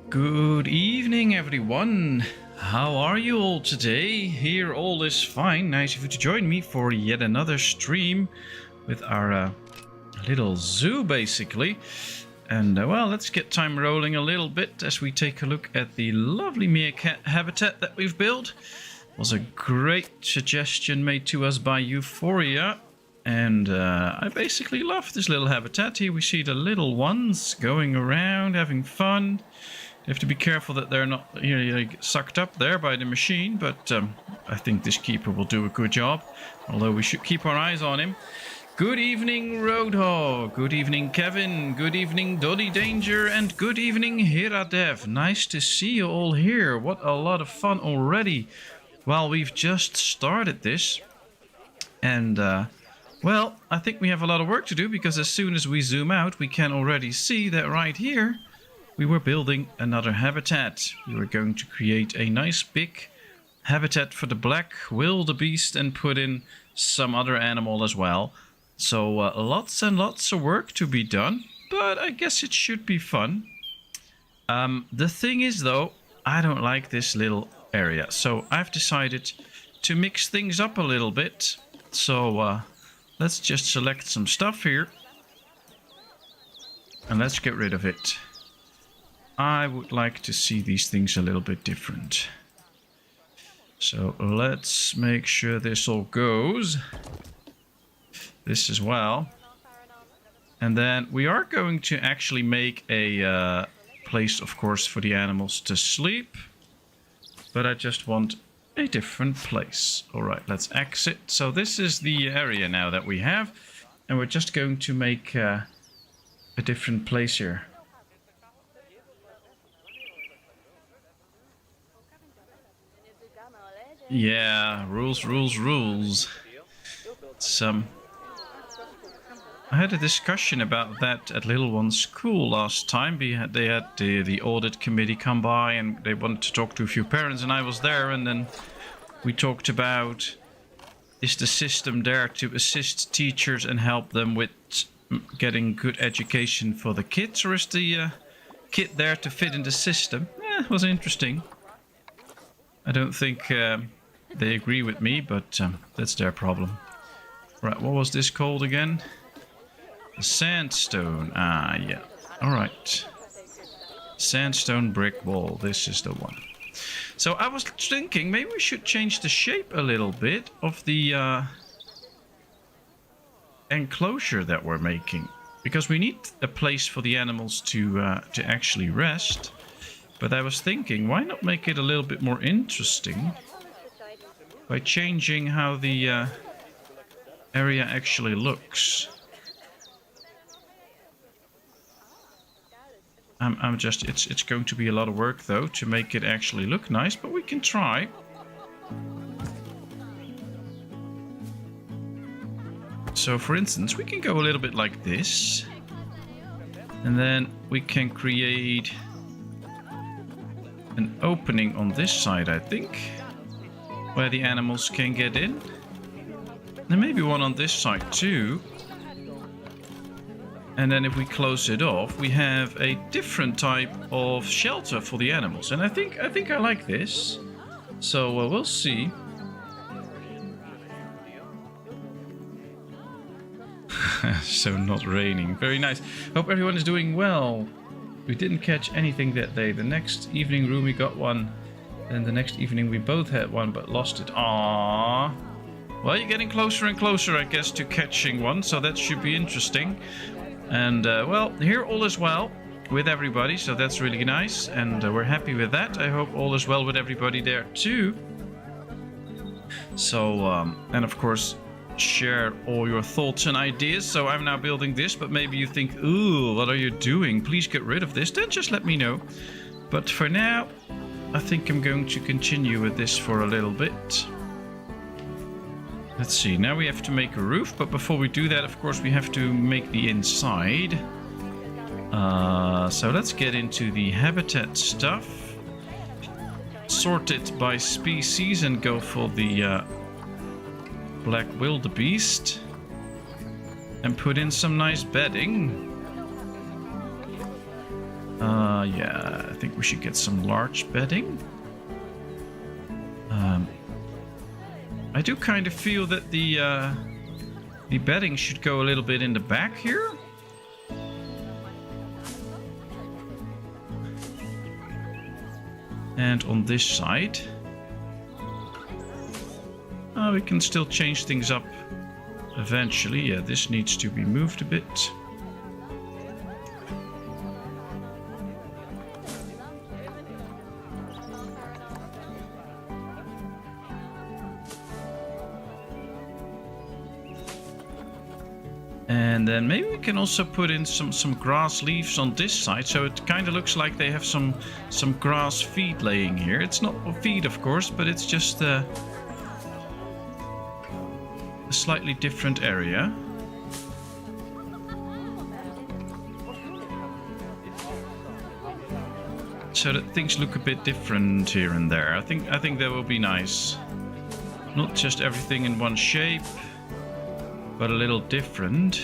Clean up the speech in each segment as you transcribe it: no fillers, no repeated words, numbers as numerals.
Good evening, everyone. How are you all today? Here all is fine. Nice of you to join me for yet another stream with our little zoo, basically. And well, let's get time rolling a little bit as we take a look at the lovely meerkat habitat that we've built. It was a great suggestion made to us by Euphoria. And I basically love this little habitat. Here we see the little ones going around, having fun. You have to be careful that they're not sucked up there by the machine, but I think this keeper will do a good job, although we should keep our eyes on him. Good evening, Roadhog. Good evening, Kevin. Good evening, Doddy Danger. And good evening, Hiradev. Nice to see you all here. What a lot of fun already. Well, we've just started this. And, well, I think we have a lot of work to do, because as soon as we zoom out, we can already see that right here we were building another habitat. We were going to create a nice big habitat for the Black Wilde and put in some other animal as well. So lots and lots of work to be done, but I guess it should be fun. The thing is, though, I don't like this little area. So I've decided to mix things up a little bit. So let's just select some stuff here. And let's get rid of it. I would like to see these things a little bit different. So let's make sure this all goes. This as well. And then we are going to actually make a place, of course, for the animals to sleep. But I just want a different place. All right, let's exit. So this is the area now that we have. And we're just going to make a different place here. Yeah, rules. I had a discussion about that at Little One's school last time. They had the audit committee come by and they wanted to talk to a few parents, and I was there, and then we talked about, is the system there to assist teachers and help them with getting good education for the kids, or is the kid there to fit in the system? It was interesting. I don't think they agree with me, but that's their problem. Right, what was this called again? The sandstone. Ah, yeah. All right. Sandstone brick wall. This is the one. So I was thinking maybe we should change the shape a little bit of the enclosure that we're making, because we need a place for the animals to actually rest. But I was thinking, why not make it a little bit more interesting by changing how the area actually looks. It's going to be a lot of work, though, to make it actually look nice, but we can try. So, for instance, we can go a little bit like this. And then we can create an opening on this side, I think, where the animals can get in. There may be one on this side too. And then if we close it off, we have a different type of shelter for the animals. And I think I like this. So we'll see. So not raining. Very nice. Hope everyone is doing well. We didn't catch anything that day. The next evening room we got one. Then the next evening we both had one but lost it. Aww. Well, you're getting closer and closer, I guess, to catching one. So that should be interesting. And, well, here all is well with everybody. So that's really nice. And we're happy with that. I hope all is well with everybody there too. So, and of course, share all your thoughts and ideas. So I'm now building this, but maybe you think, ooh, what are you doing? Please get rid of this. Then just let me know. But for now, I think I'm going to continue with this for a little bit. Let's see, now we have to make a roof, but before we do that, of course, we have to make the inside. So let's get into the habitat stuff. Sort it by species and go for the Black Wildebeest. And put in some nice bedding. Yeah, I think we should get some large bedding. I do kind of feel that the bedding should go a little bit in the back here. And on this side. We can still change things up eventually. Yeah, this needs to be moved a bit. And then maybe we can also put in some grass leaves on this side, so it kind of looks like they have some grass feed laying here. It's not feed, of course, but it's just a slightly different area. So that things look a bit different here and there. I think that will be nice. Not just everything in one shape, but a little different.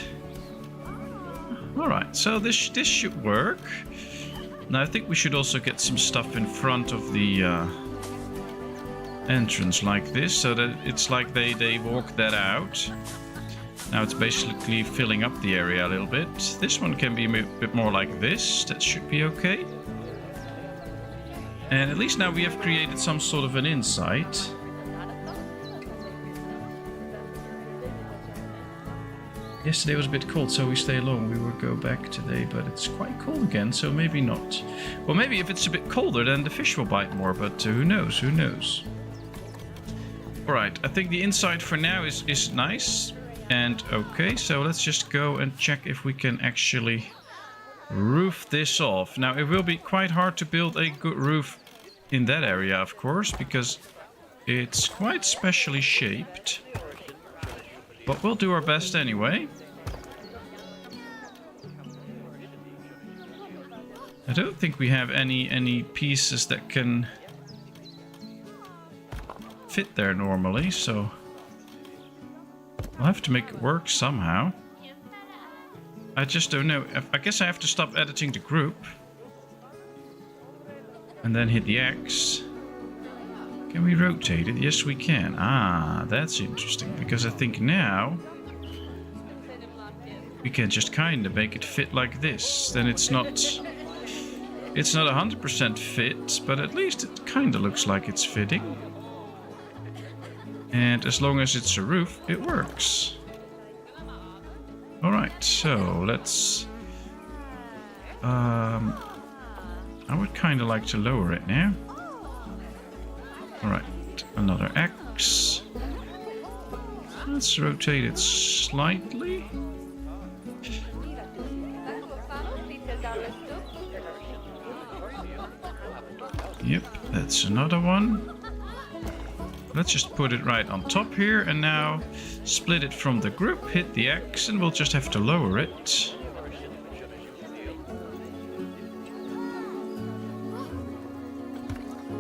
Alright, so this should work. Now I think we should also get some stuff in front of the entrance like this, so that it's like they walk that out. Now it's basically filling up the area a little bit. This one can be a bit more like this. That should be okay. And at least now we have created some sort of an insight. Yesterday was a bit cold, so we stay long. We will go back today, but it's quite cold again, so maybe not. Well, maybe if it's a bit colder, then the fish will bite more, but who knows, who knows. Alright, I think the inside for now is nice and okay, so let's just go and check if we can actually roof this off. Now, it will be quite hard to build a good roof in that area, of course, because it's quite specially shaped. But we'll do our best anyway. I don't think we have any pieces that can fit there normally, so I'll have to make it work somehow. I just don't know. I guess I have to stop editing the group. And then hit the X. Can we rotate it? Yes, we can. Ah, that's interesting. Because I think now we can just kind of make it fit like this. Then it's not 100% fit, but at least it kind of looks like it's fitting. And as long as it's a roof, it works. Alright, so let's... I would kind of like to lower it now. Alright, another X. Let's rotate it slightly. Yep, that's another one. Let's just put it right on top here, and now split it from the group, hit the X, and we'll just have to lower it.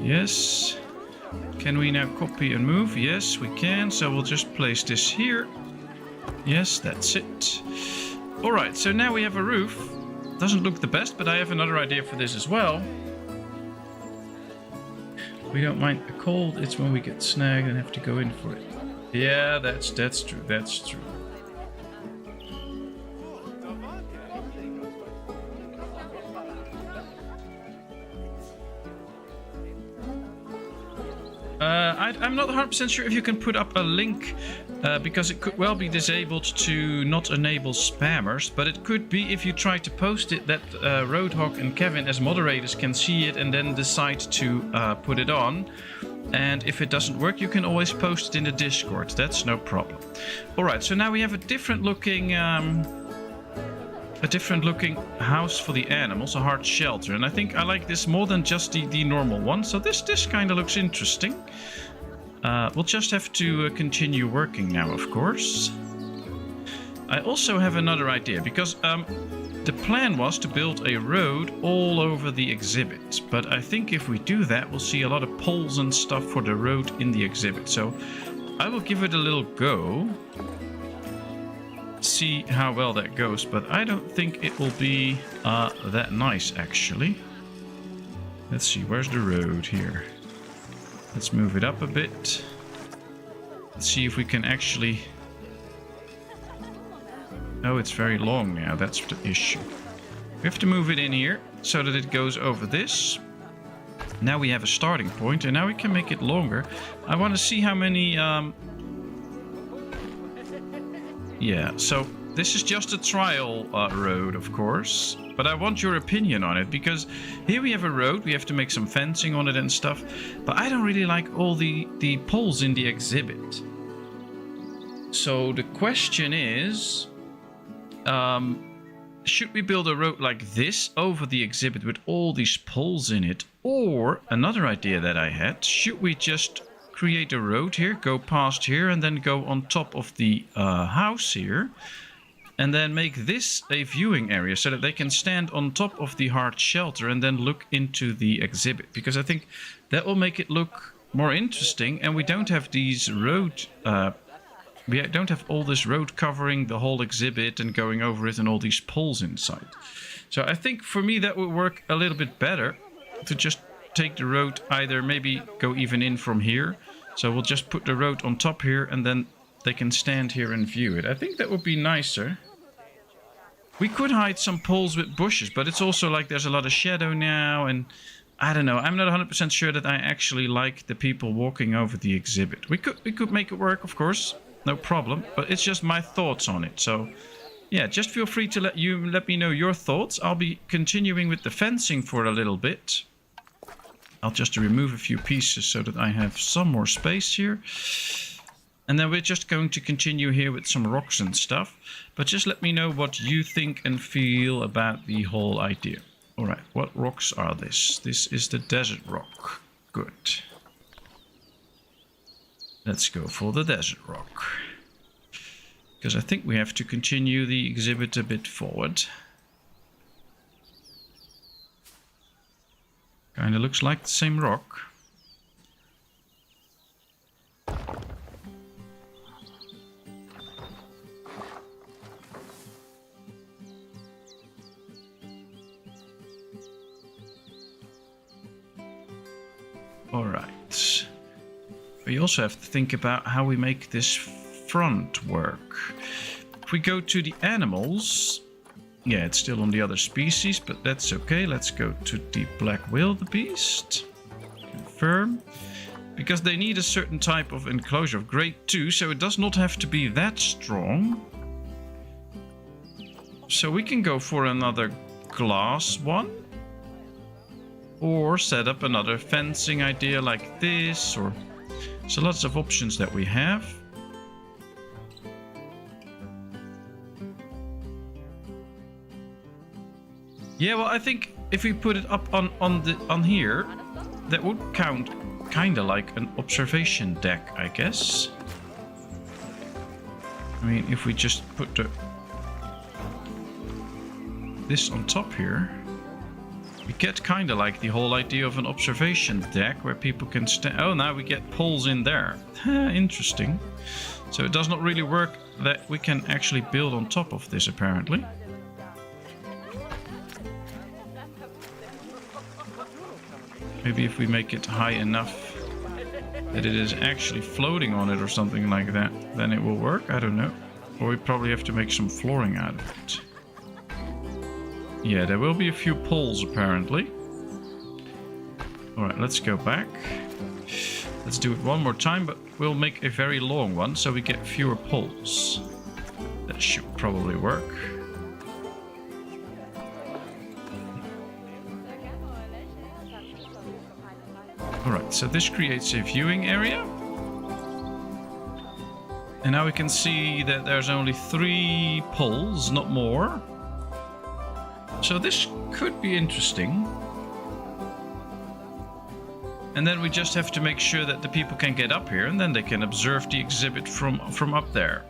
Yes. Can we now copy and move? Yes, we can. So we'll just place this here. Yes, that's it. Alright, so now we have a roof. Doesn't look the best, but I have another idea for this as well. We don't mind the cold, it's when we get snagged and have to go in for it. Yeah, that's true, that's true. I'm not 100% sure if you can put up a link, because it could well be disabled to not enable spammers, but it could be if you try to post it that Roadhog and Kevin as moderators can see it and then decide to put it on. And if it doesn't work, you can always post it in the Discord. That's no problem. Alright, so now we have a different looking house for the animals, a hard shelter. And I think I like this more than just the normal one. So this kind of looks interesting. We'll just have to continue working now, of course. I also have another idea, because the plan was to build a road all over the exhibit. But I think if we do that, we'll see a lot of poles and stuff for the road in the exhibit. So I will give it a little go. see how well that goes, but I don't think it will be that nice, actually. Let's see, where's the road here? Let's move it up a bit. Let's see if we can actually... Oh, it's very long now, that's the issue. We have to move it in here so that it goes over this. Now we have a starting point, and now we can make it longer. I want to see how many... Yeah, so this is just a trial road, of course. But I want your opinion on it, because here we have a road. We have to make some fencing on it and stuff. But I don't really like all the poles in the exhibit. So the question is... should we build a road like this over the exhibit with all these poles in it? Or, another idea that I had, should we just create a road here, go past here, and then go on top of the house here, and then make this a viewing area so that they can stand on top of the hard shelter and then look into the exhibit? Because I think that will make it look more interesting, and we don't have these road... we don't have all this road covering the whole exhibit and going over it and all these poles inside. So I think for me that would work a little bit better to just take the road, either maybe go even in from here. So we'll just put the road on top here, and then they can stand here and view it. I think that would be nicer. We could hide some poles with bushes, but it's also like there's a lot of shadow now, and I don't know. I'm not 100% sure that I actually like the people walking over the exhibit. We could make it work, of course. No problem, but it's just my thoughts on it. So, yeah, just feel free to let me know your thoughts. I'll be continuing with the fencing for a little bit. I'll just remove a few pieces so that I have some more space here. And then we're just going to continue here with some rocks and stuff. But just let me know what you think and feel about the whole idea. All right, what rocks are this? This is the desert rock. Good. Let's go for the desert rock. Because I think we have to continue the exhibit a bit forward. Kinda looks like the same rock. Alright. We also have to think about how we make this front work. If we go to the animals... Yeah, it's still on the other species, but that's okay. Let's go to the Black Wilde beast. Confirm. Because they need a certain type of enclosure of grade 2, so it does not have to be that strong. So we can go for another glass one. Or set up another fencing idea like this, or... So lots of options that we have. Yeah, well, I think if we put it up on here, that would count kind of like an observation deck, I guess. I mean, if we just put this on top here, we get kind of like the whole idea of an observation deck where people can stand. Oh, now we get poles in there. Interesting. So it does not really work that we can actually build on top of this, apparently. Maybe if we make it high enough that it is actually floating on it or something like that, then it will work. I don't know. Or we probably have to make some flooring out of it. Yeah, there will be a few poles apparently. Alright, let's go back. Let's do it one more time, but we'll make a very long one so we get fewer poles. That should probably work. Alright, so this creates a viewing area. And now we can see that there's only 3 poles, not more. So this could be interesting. And then we just have to make sure that the people can get up here, and then they can observe the exhibit from up there.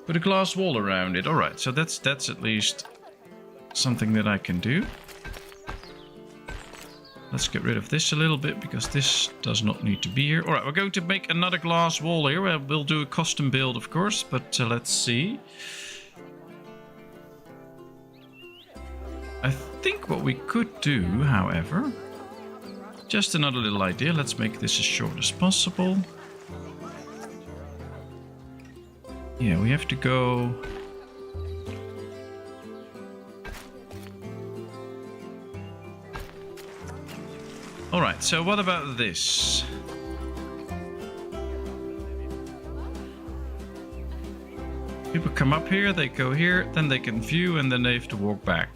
Put a glass wall around it. Alright, so that's at least something that I can do. Let's get rid of this a little bit because this does not need to be here. Alright, we're going to make another glass wall here. We'll do a custom build, of course, but let's see. I think what we could do, however, just another little idea. Let's make this as short as possible. Yeah, we have to go... Alright, so what about this? People come up here, they go here, then they can view, and then they have to walk back.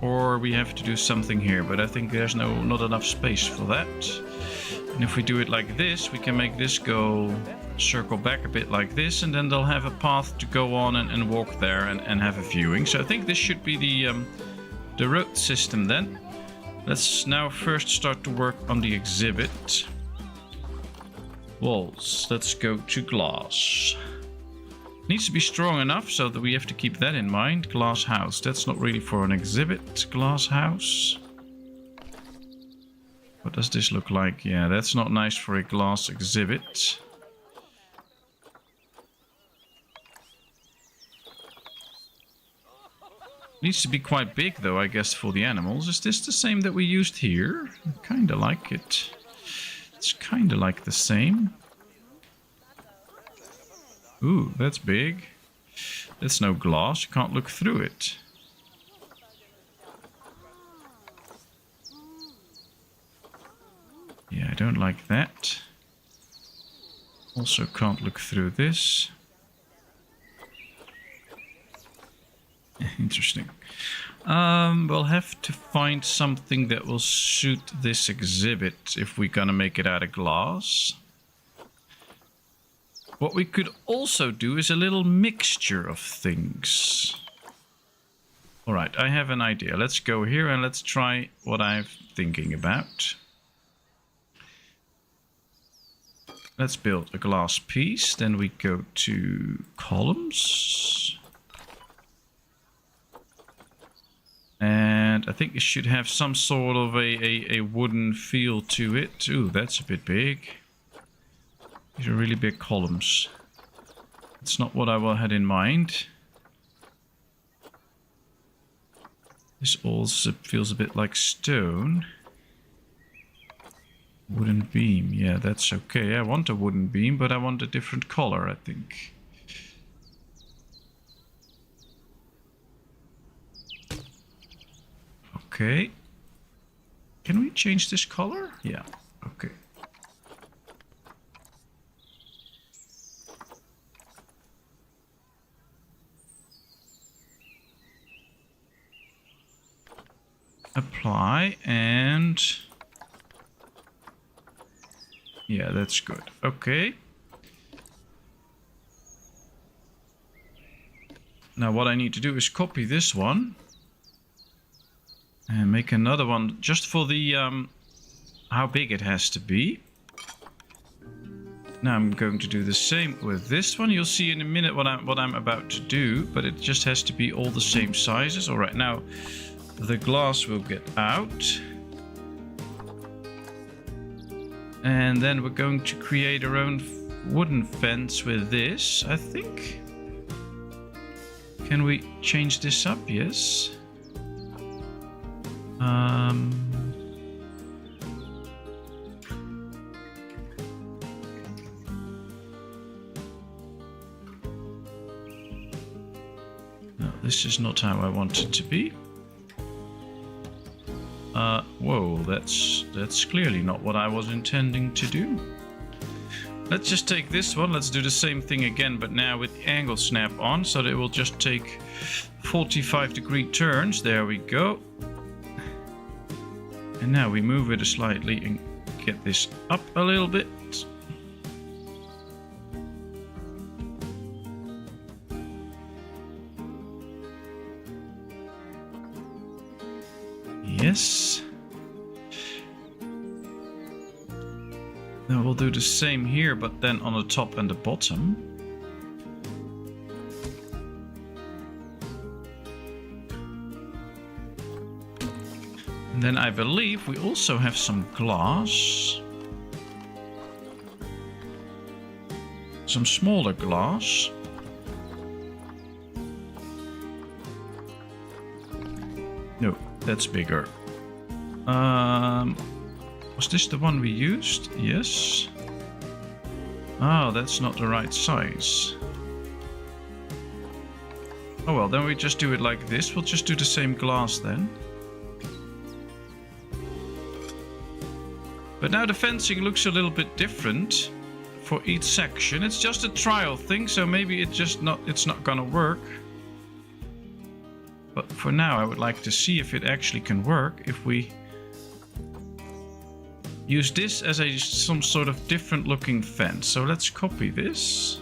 Or we have to do something here, but I think there's not enough space for that. And if we do it like this, we can make this go circle back a bit like this, and then they'll have a path to go on and walk there and have a viewing. So I think this should be the road system then. Let's now first start to work on the exhibit. Walls. Let's go to glass. Needs to be strong enough so that we have to keep that in mind. Glass house. That's not really for an exhibit. Glass house. What does this look like? Yeah, that's not nice for a glass exhibit. Needs to be quite big though, I guess, for the animals. Is this the same that we used here? I kinda like it. It's kinda like the same. Ooh, that's big. That's no glass, you can't look through it. Yeah, I don't like that. Also can't look through this. Interesting. We'll have to find something that will suit this exhibit if we're gonna make it out of glass. What we could also do is a little mixture of things. Alright, I have an idea. Let's go here and let's try what I'm thinking about. Let's build a glass piece. Then we go to columns. And I think it should have some sort of a wooden feel to it. Ooh, that's a bit big. These are really big columns. It's not what I had in mind. This also feels a bit like stone. Wooden beam. Yeah, that's okay. I want a wooden beam, but I want a different color, I think. Okay. Can we change this color? Yeah. Okay. Apply and... yeah, that's good. Okay. Now what I need to do is copy this one. And make another one just for the how big it has to be. Now I'm going to do the same with this one. You'll see in a minute what I'm about to do, but it just has to be all the same sizes. All right, now the glass will get out. And then we're going to create our own wooden fence with this, I think. Can we change this up? Yes. No, this is not how I want it to be. Whoa, that's clearly not what I was intending to do. Let's just take this one. Let's do the same thing again, but now with the angle snap on, so that it will just take 45-degree turns. There we go. And now we move it slightly and get this up a little bit. Yes. Then we'll do the same here, but then on the top and the bottom. And then I believe we also have some glass. Some smaller glass. No, that's bigger. Was this the one we used? Yes. Oh, that's not the right size. Oh well, then we just do it like this. We'll just do the same glass then. But now the fencing looks a little bit different for each section. It's just a trial thing, so maybe it's not gonna work. But for now I would like to see if it actually can work if we use this as some sort of different looking fence. So let's copy this.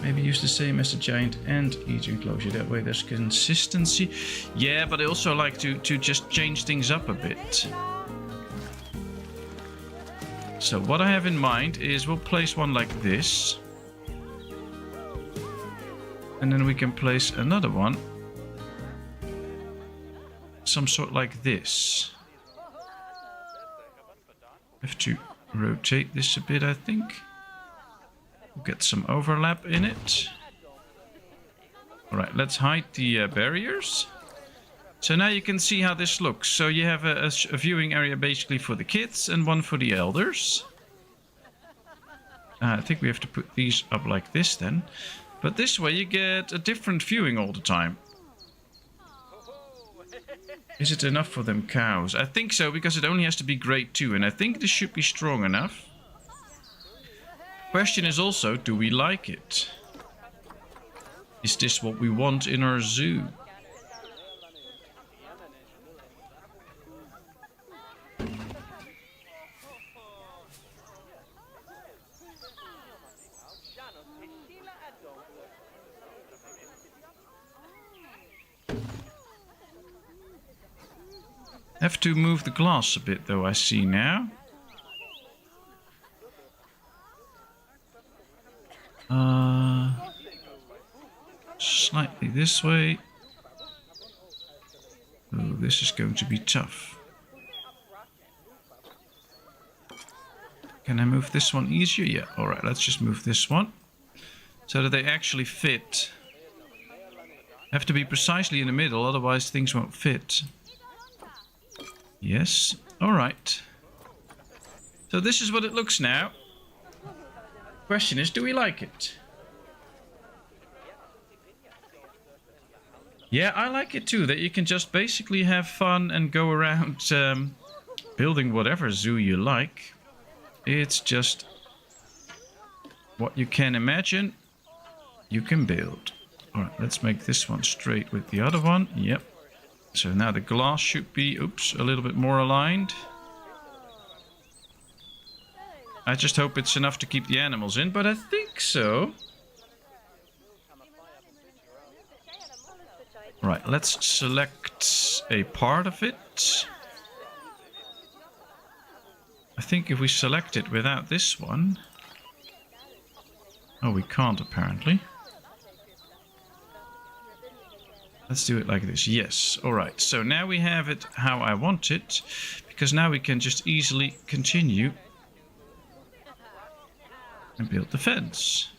Maybe use the same as the giant ant each enclosure. That way there's consistency. Yeah, but I also like to just change things up a bit. So what I have in mind is we'll place one like this. And then we can place another one. Some sort like this. Have to rotate this a bit, I think. Get some overlap in it. Alright, let's hide the barriers. So now you can see how this looks. So you have a viewing area basically for the kids and one for the elders. I think we have to put these up like this then. But this way you get a different viewing all the time. Is it enough for them cows? I think so, because it only has to be grade 2. And I think this should be strong enough. Question is also, do we like it? Is this what we want in our zoo? Have to move the glass a bit though, I see now. Slightly this way. Oh, this is going to be tough. Can I move this one easier? Yeah, alright, let's just move this one. So that they actually fit. Have to be precisely in the middle, otherwise things won't fit. Yes, alright. So this is what it looks now. Question is, do we like it? Yeah, I like it too, that you can just basically have fun and go around building whatever zoo you like. It's just what you can imagine, you can build. Alright, let's make this one straight with the other one. Yep. So now the glass should be, oops, a little bit more aligned. I just hope it's enough to keep the animals in, but I think so. Right, let's select a part of it. I think if we select it without this one... Oh, we can't apparently. Let's do it like this. Yes, alright. So now we have it how I want it. Because now we can just easily continue and build the fence.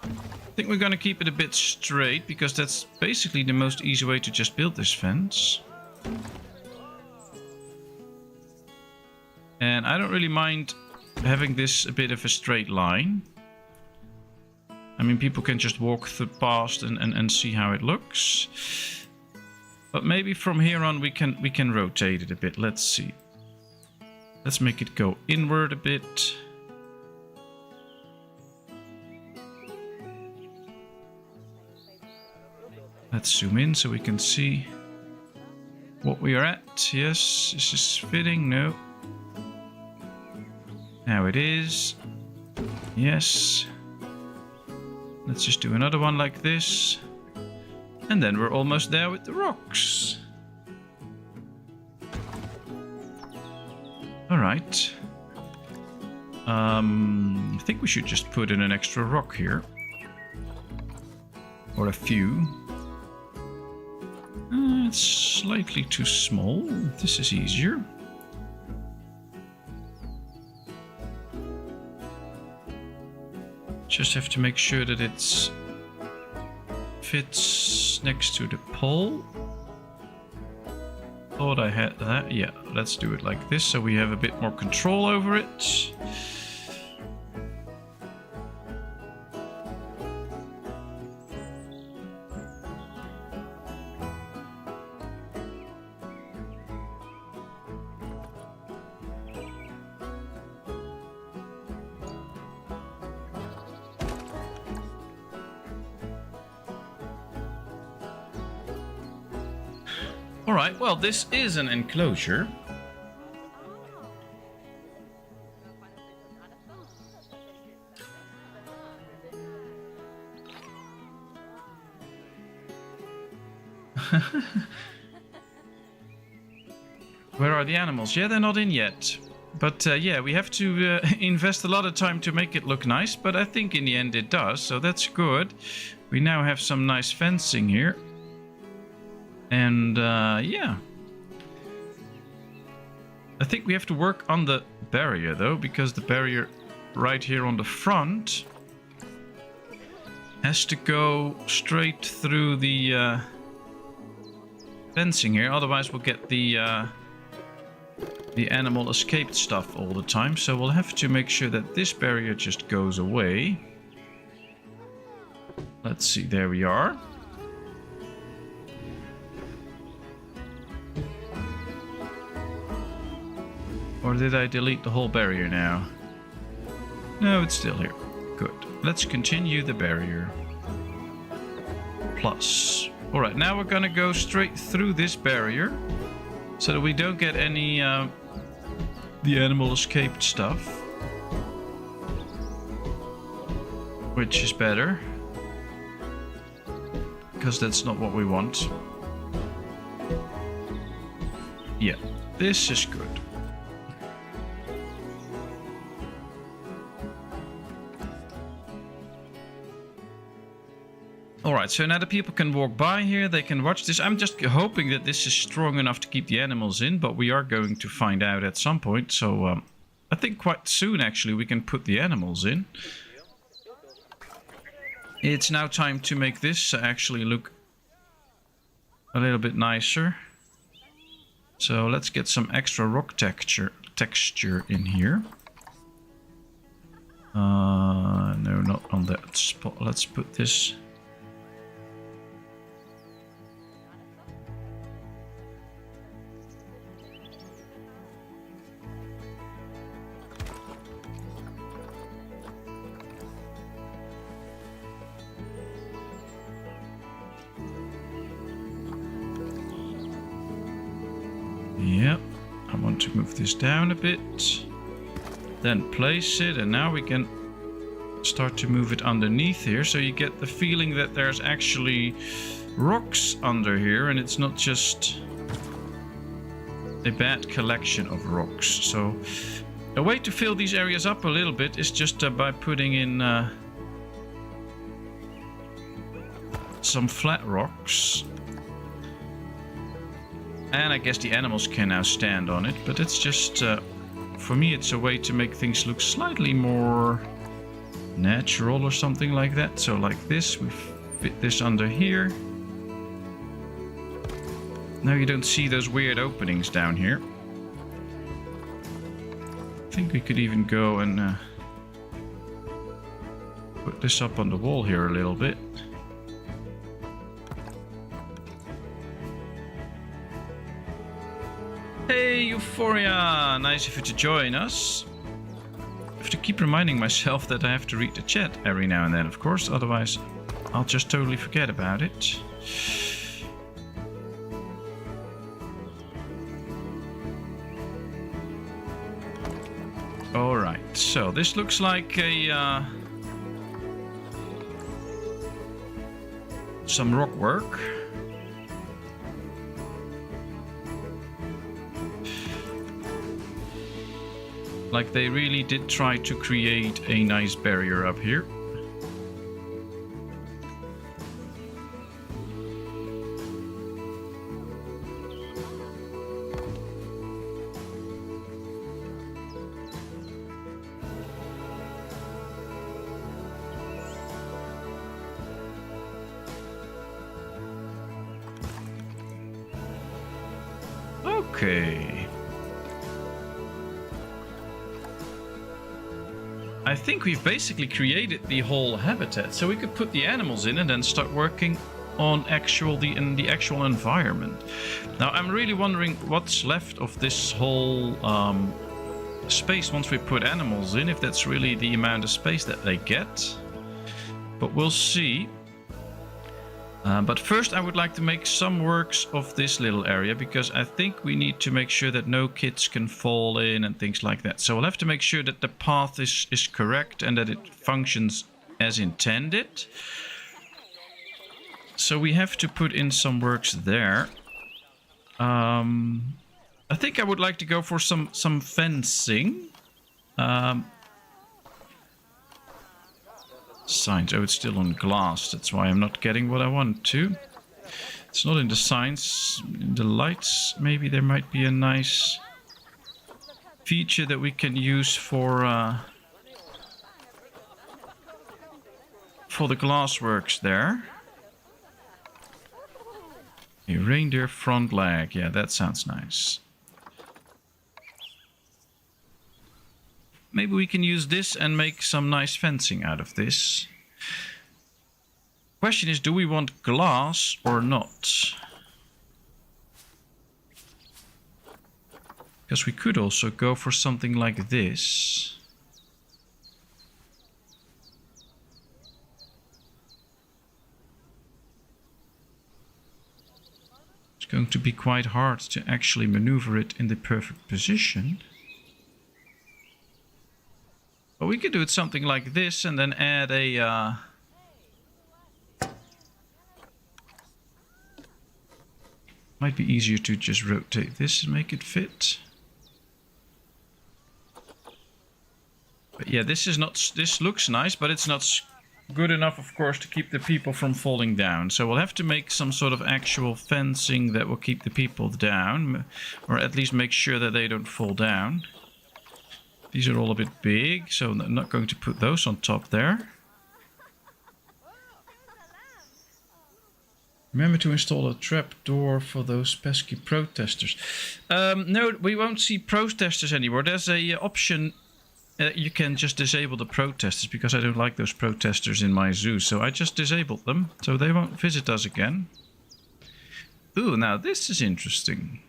I think we're going to keep it a bit straight, because that's basically the most easy way to just build this fence. And I don't really mind having this a bit of a straight line. I mean, people can just walk past and see how it looks. But maybe from here on we can rotate it a bit. Let's see. Let's make it go inward a bit. Let's zoom in so we can see what we are at. Yes, this is fitting. No. Now it is. Yes. Let's just do another one like this. And then we're almost there with the rocks. Alright. I think we should just put in an extra rock here. Or a few. It's slightly too small. This is easier. Just have to make sure that it fits next to the pole. Thought I had that. Yeah, let's do it like this so we have a bit more control over it. Alright, well, this is an enclosure. Where are the animals? Yeah, they're not in yet. But yeah, we have to invest a lot of time to make it look nice, but I think in the end it does, so that's good. We now have some nice fencing here. And yeah, I think we have to work on the barrier though, because the barrier right here on the front has to go straight through the fencing here. Otherwise we'll get the animal escaped stuff all the time. So we'll have to make sure that this barrier just goes away. Let's see, there we are. Or did I delete the whole barrier now? No, it's still here. Good. Let's continue the barrier. Plus. Alright, now we're gonna go straight through this barrier. So that we don't get any the animal escaped stuff. Which is better. Because that's not what we want. Yeah, this is good. Alright, so now the people can walk by here, they can watch this. I'm just hoping that this is strong enough to keep the animals in, but we are going to find out at some point. So I think quite soon actually we can put the animals in. It's now time to make this actually look a little bit nicer. So let's get some extra rock texture in here. No, not on that spot. Let's put this... Yep, I want to move this down a bit, then place it, and now we can start to move it underneath here, so you get the feeling that there's actually rocks under here and it's not just a bad collection of rocks. So a way to fill these areas up a little bit is just by putting in some flat rocks. And I guess the animals can now stand on it, but it's just, for me, it's a way to make things look slightly more natural or something like that. So like this, we fit this under here. Now you don't see those weird openings down here. I think we could even go and put this up on the wall here a little bit. Hey Euphoria! Nice of you to join us. I have to keep reminding myself that I have to read the chat every now and then, of course, otherwise I'll just totally forget about it. Alright, so this looks like a some rock work. Like they really did try to create a nice barrier up here. Okay. I think we've basically created the whole habitat, so we could put the animals in and then start working on the actual environment. Now I'm really wondering what's left of this whole space once we put animals in, if that's really the amount of space that they get. But we'll see. But first I would like to make some works of this little area, because I think we need to make sure that no kids can fall in and things like that. So we'll have to make sure that the path is correct and that it functions as intended. So we have to put in some works there. I think I would like to go for some fencing. Signs. Oh, it's still on glass. That's why I'm not getting what I want to. It's not in the signs. In the lights, maybe there might be a nice feature that we can use for the glassworks there. A reindeer front leg. Yeah, that sounds nice. Maybe we can use this and make some nice fencing out of this. Question is, do we want glass or not? Because we could also go for something like this. It's going to be quite hard to actually maneuver it in the perfect position. But we could do it something like this and then add a... Might be easier to just rotate this and make it fit. But yeah, this looks nice, but it's not good enough, of course, to keep the people from falling down. So we'll have to make some sort of actual fencing that will keep the people down, or at least make sure that they don't fall down. These are all a bit big, so I'm not going to put those on top there. Remember to install a trap door for those pesky protesters. No, we won't see protesters anymore. There's a option, you can just disable the protesters, because I don't like those protesters in my zoo. So I just disabled them, so they won't visit us again. Ooh, now this is interesting.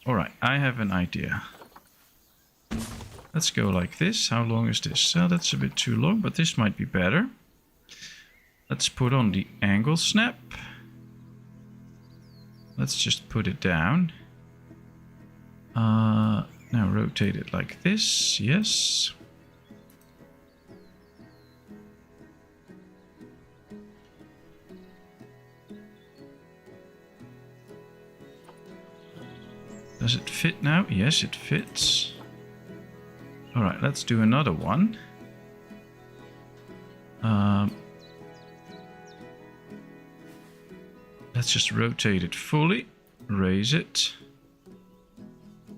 Alright, I have an idea. Let's go like this. How long is this? That's a bit too long, but this might be better. Let's put on the angle snap. Let's just put it down. Now rotate it like this. Yes. Does it fit now? Yes, it fits. Alright, let's do another one. Let's just rotate it fully. Raise it.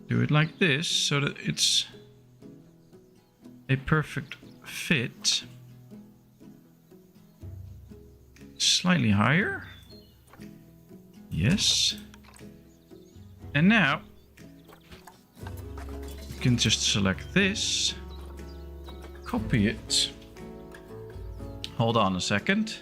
Do it like this, so that it's a perfect fit. Slightly higher. Yes. And now you can just select this, copy it. Hold on a second.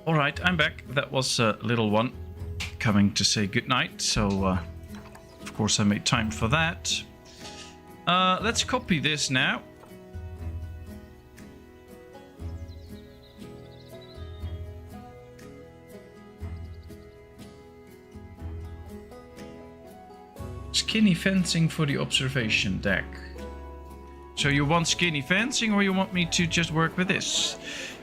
Alright, I'm back. That was a little one coming to say goodnight. So, of course I made time for that. Let's copy this now. Skinny fencing for the observation deck. So you want skinny fencing, or you want me to just work with this?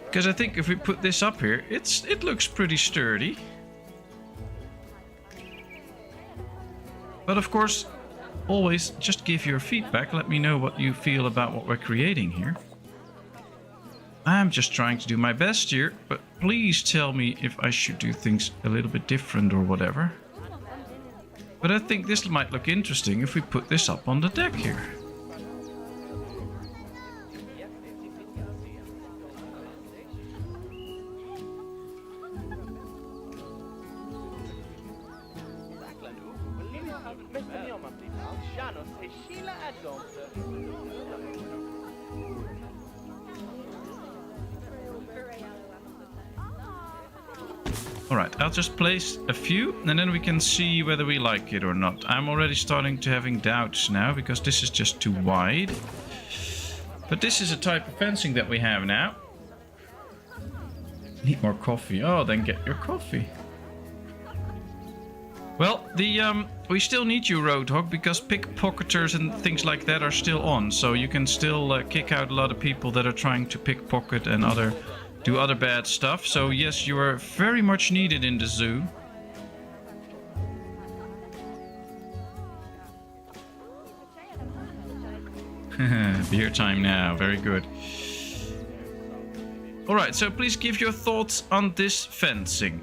Because I think if we put this up here, it looks pretty sturdy. But of course, always just give your feedback. Let me know what you feel about what we're creating here. I'm just trying to do my best here, but please tell me if I should do things a little bit different or whatever. But I think this might look interesting if we put this up on the deck here. Alright, I'll just place a few and then we can see whether we like it or not. I'm already starting to having doubts now because this is just too wide. But this is a type of fencing that we have now. Need more coffee. Oh, then get your coffee. Well, we still need you, Roadhog, because pickpocketers and things like that are still on. So you can still kick out a lot of people that are trying to pickpocket and do other bad stuff. So yes, you are very much needed in the zoo. Beer time now. Very good. Alright, so please give your thoughts on this fencing.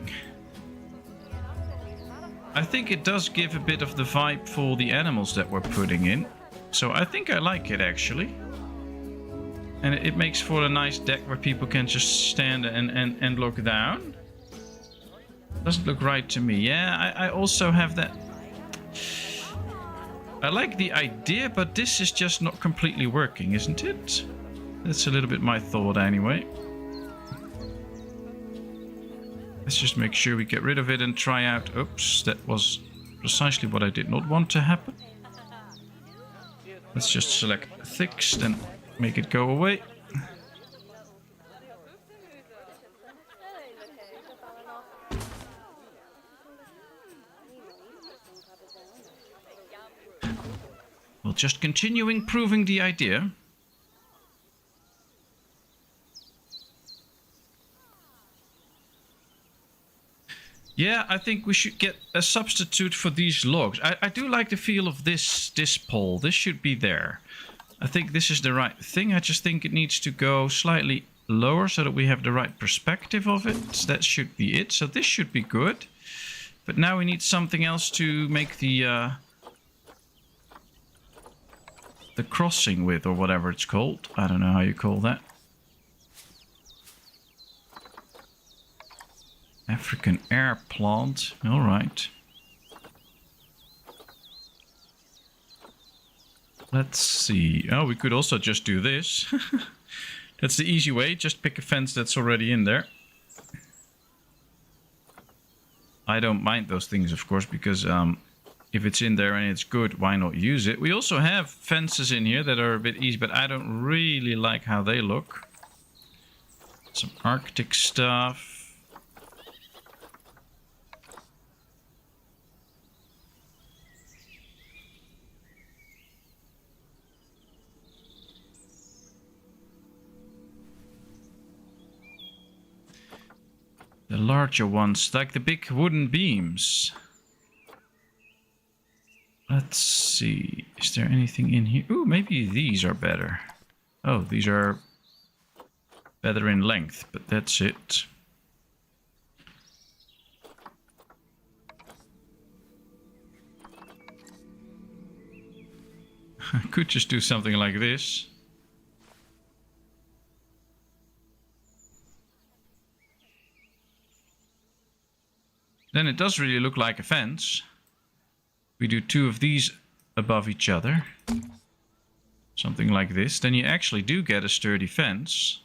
I think it does give a bit of the vibe for the animals that we're putting in. So I think I like it actually. And it makes for a nice deck where people can just stand and look down. Doesn't look right to me. Yeah, I also have that. I like the idea, but this is just not completely working, isn't it? That's a little bit my thought anyway. Let's just make sure we get rid of it and try out. Oops, that was precisely what I did not want to happen. Let's just select fixed and make it go away. We'll just continue improving the idea. Yeah, I think we should get a substitute for these logs. I do like the feel of this pole. This should be there. I think this is the right thing. I just think it needs to go slightly lower so that we have the right perspective of it. That should be it. So this should be good. But now we need something else to make the crossing with, or whatever it's called. I don't know how you call that. African air plant. All right. Let's see. Oh, we could also just do this. That's the easy way. Just pick a fence that's already in there. I don't mind those things, of course, because if it's in there and it's good, why not use it? We also have fences in here that are a bit easy, but I don't really like how they look. Some Arctic stuff. The larger ones, like the big wooden beams. Let's see. Is there anything in here? Ooh, maybe these are better. Oh, these are better in length, but that's it. I could just do something like this. Then it does really look like a fence. We do two of these above each other. Something like this. Then you actually do get a sturdy fence.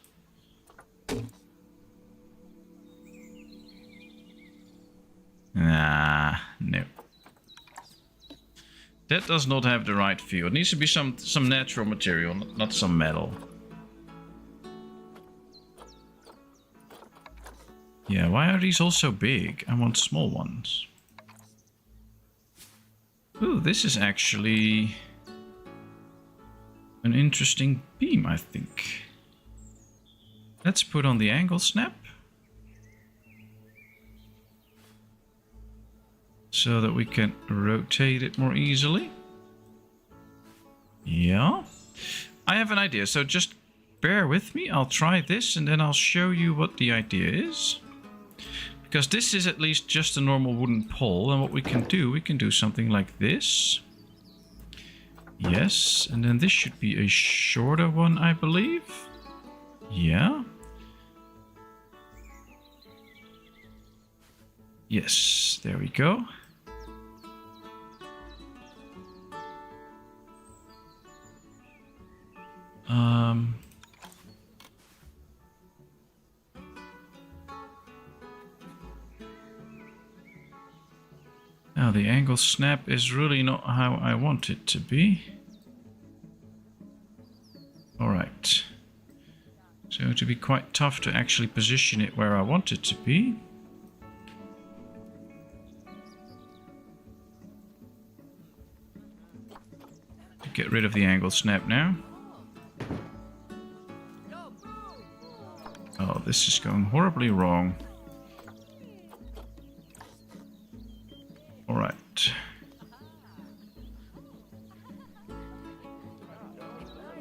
Nah, no. That does not have the right feel. It needs to be some natural material, not some metal. Yeah, why are these all so big? I want small ones. Ooh, this is actually an interesting beam, I think. Let's put on the angle snap. So that we can rotate it more easily. Yeah. I have an idea, so just bear with me. I'll try this and then I'll show you what the idea is. Because this is at least just a normal wooden pole, and what we can do something like this. Yes, and then this should be a shorter one, I believe. Yeah. Yes, there we go. Now the angle snap is really not how I want it to be. Alright. So it will be quite tough to actually position it where I want it to be. Get rid of the angle snap now. Oh, this is going horribly wrong. Alright.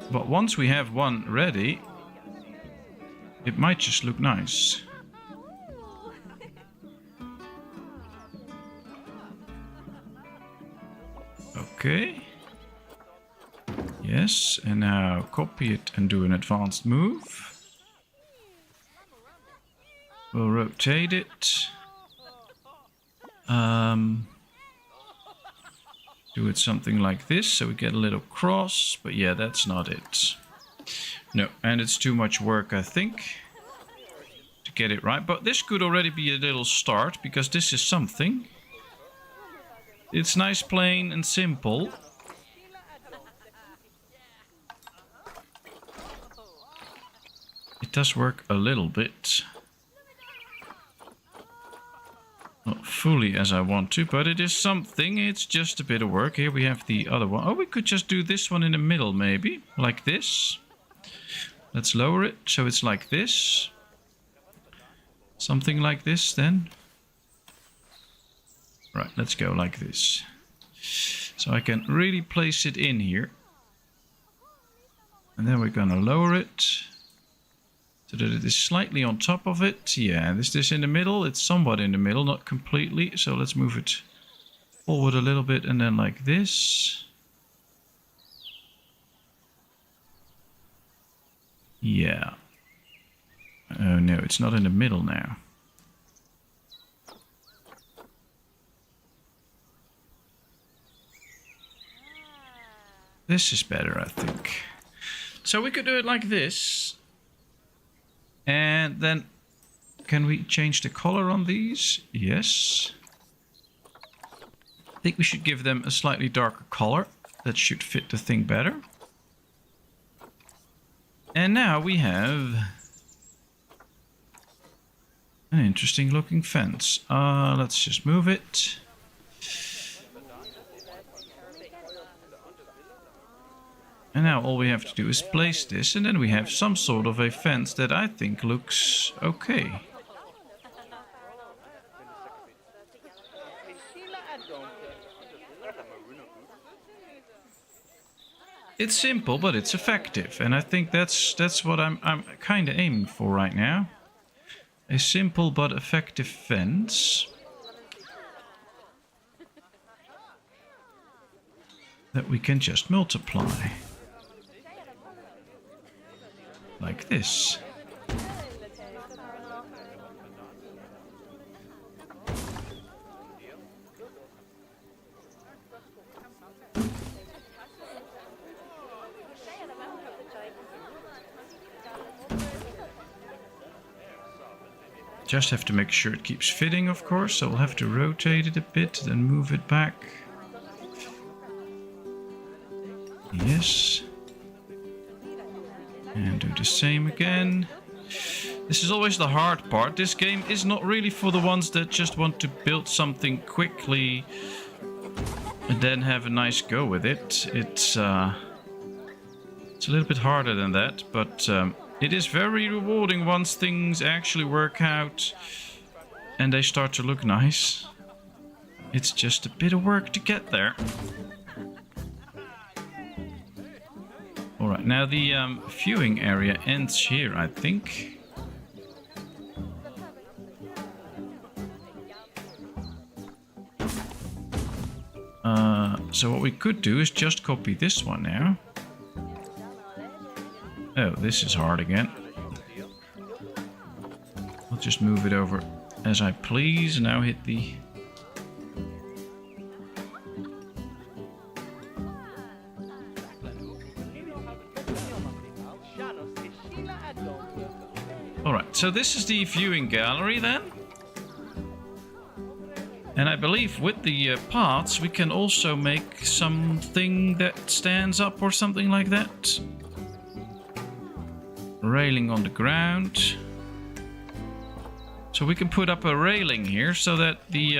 But once we have one ready, it might just look nice. Okay. Yes, and now copy it and do an advanced move. We'll rotate it. Do it something like this, so we get a little cross, but yeah, that's not it. No, and it's too much work, I think, to get it right. But this could already be a little start, because this is something. It's nice, plain and simple. It does work a little bit. Not fully as I want to, but it is something. It's just a bit of work. Here we have the other one. Oh, we could just do this one in the middle, maybe. Like this. Let's lower it so it's like this. Something like this, then. Right, let's go like this. So I can really place it in here. And then we're going to lower it. So that it is slightly on top of it. Yeah, is this in the middle? It's somewhat in the middle, not completely. So let's move it forward a little bit and then like this. Yeah. Oh no, it's not in the middle now. This is better, I think. So we could do it like this. And then, can we change the color on these? Yes. I think we should give them a slightly darker color. That should fit the thing better. And now we have an interesting looking fence. Let's just move it. And now all we have to do is place this, and then we have some sort of a fence that I think looks okay. It's simple, but it's effective, and I think that's what I'm kind of aiming for right now. A simple but effective fence that we can just multiply. Like this. Just have to make sure it keeps fitting, of course, so we'll have to rotate it a bit, then move it back. Yes. And do the same again. This is always the hard part. This game is not really for the ones that just want to build something quickly and then have a nice go with it. It's a little bit harder than that, but it is very rewarding once things actually work out and they start to look nice. It's just a bit of work to get there. Alright, now the viewing area ends here, I think. So what we could do is just copy this one now. Oh, this is hard again. I'll just move it over as I please. Now hit the... Alright, so this is the viewing gallery then. And I believe with the paths we can also make something that stands up or something like that. Railing on the ground. So we can put up a railing here so that the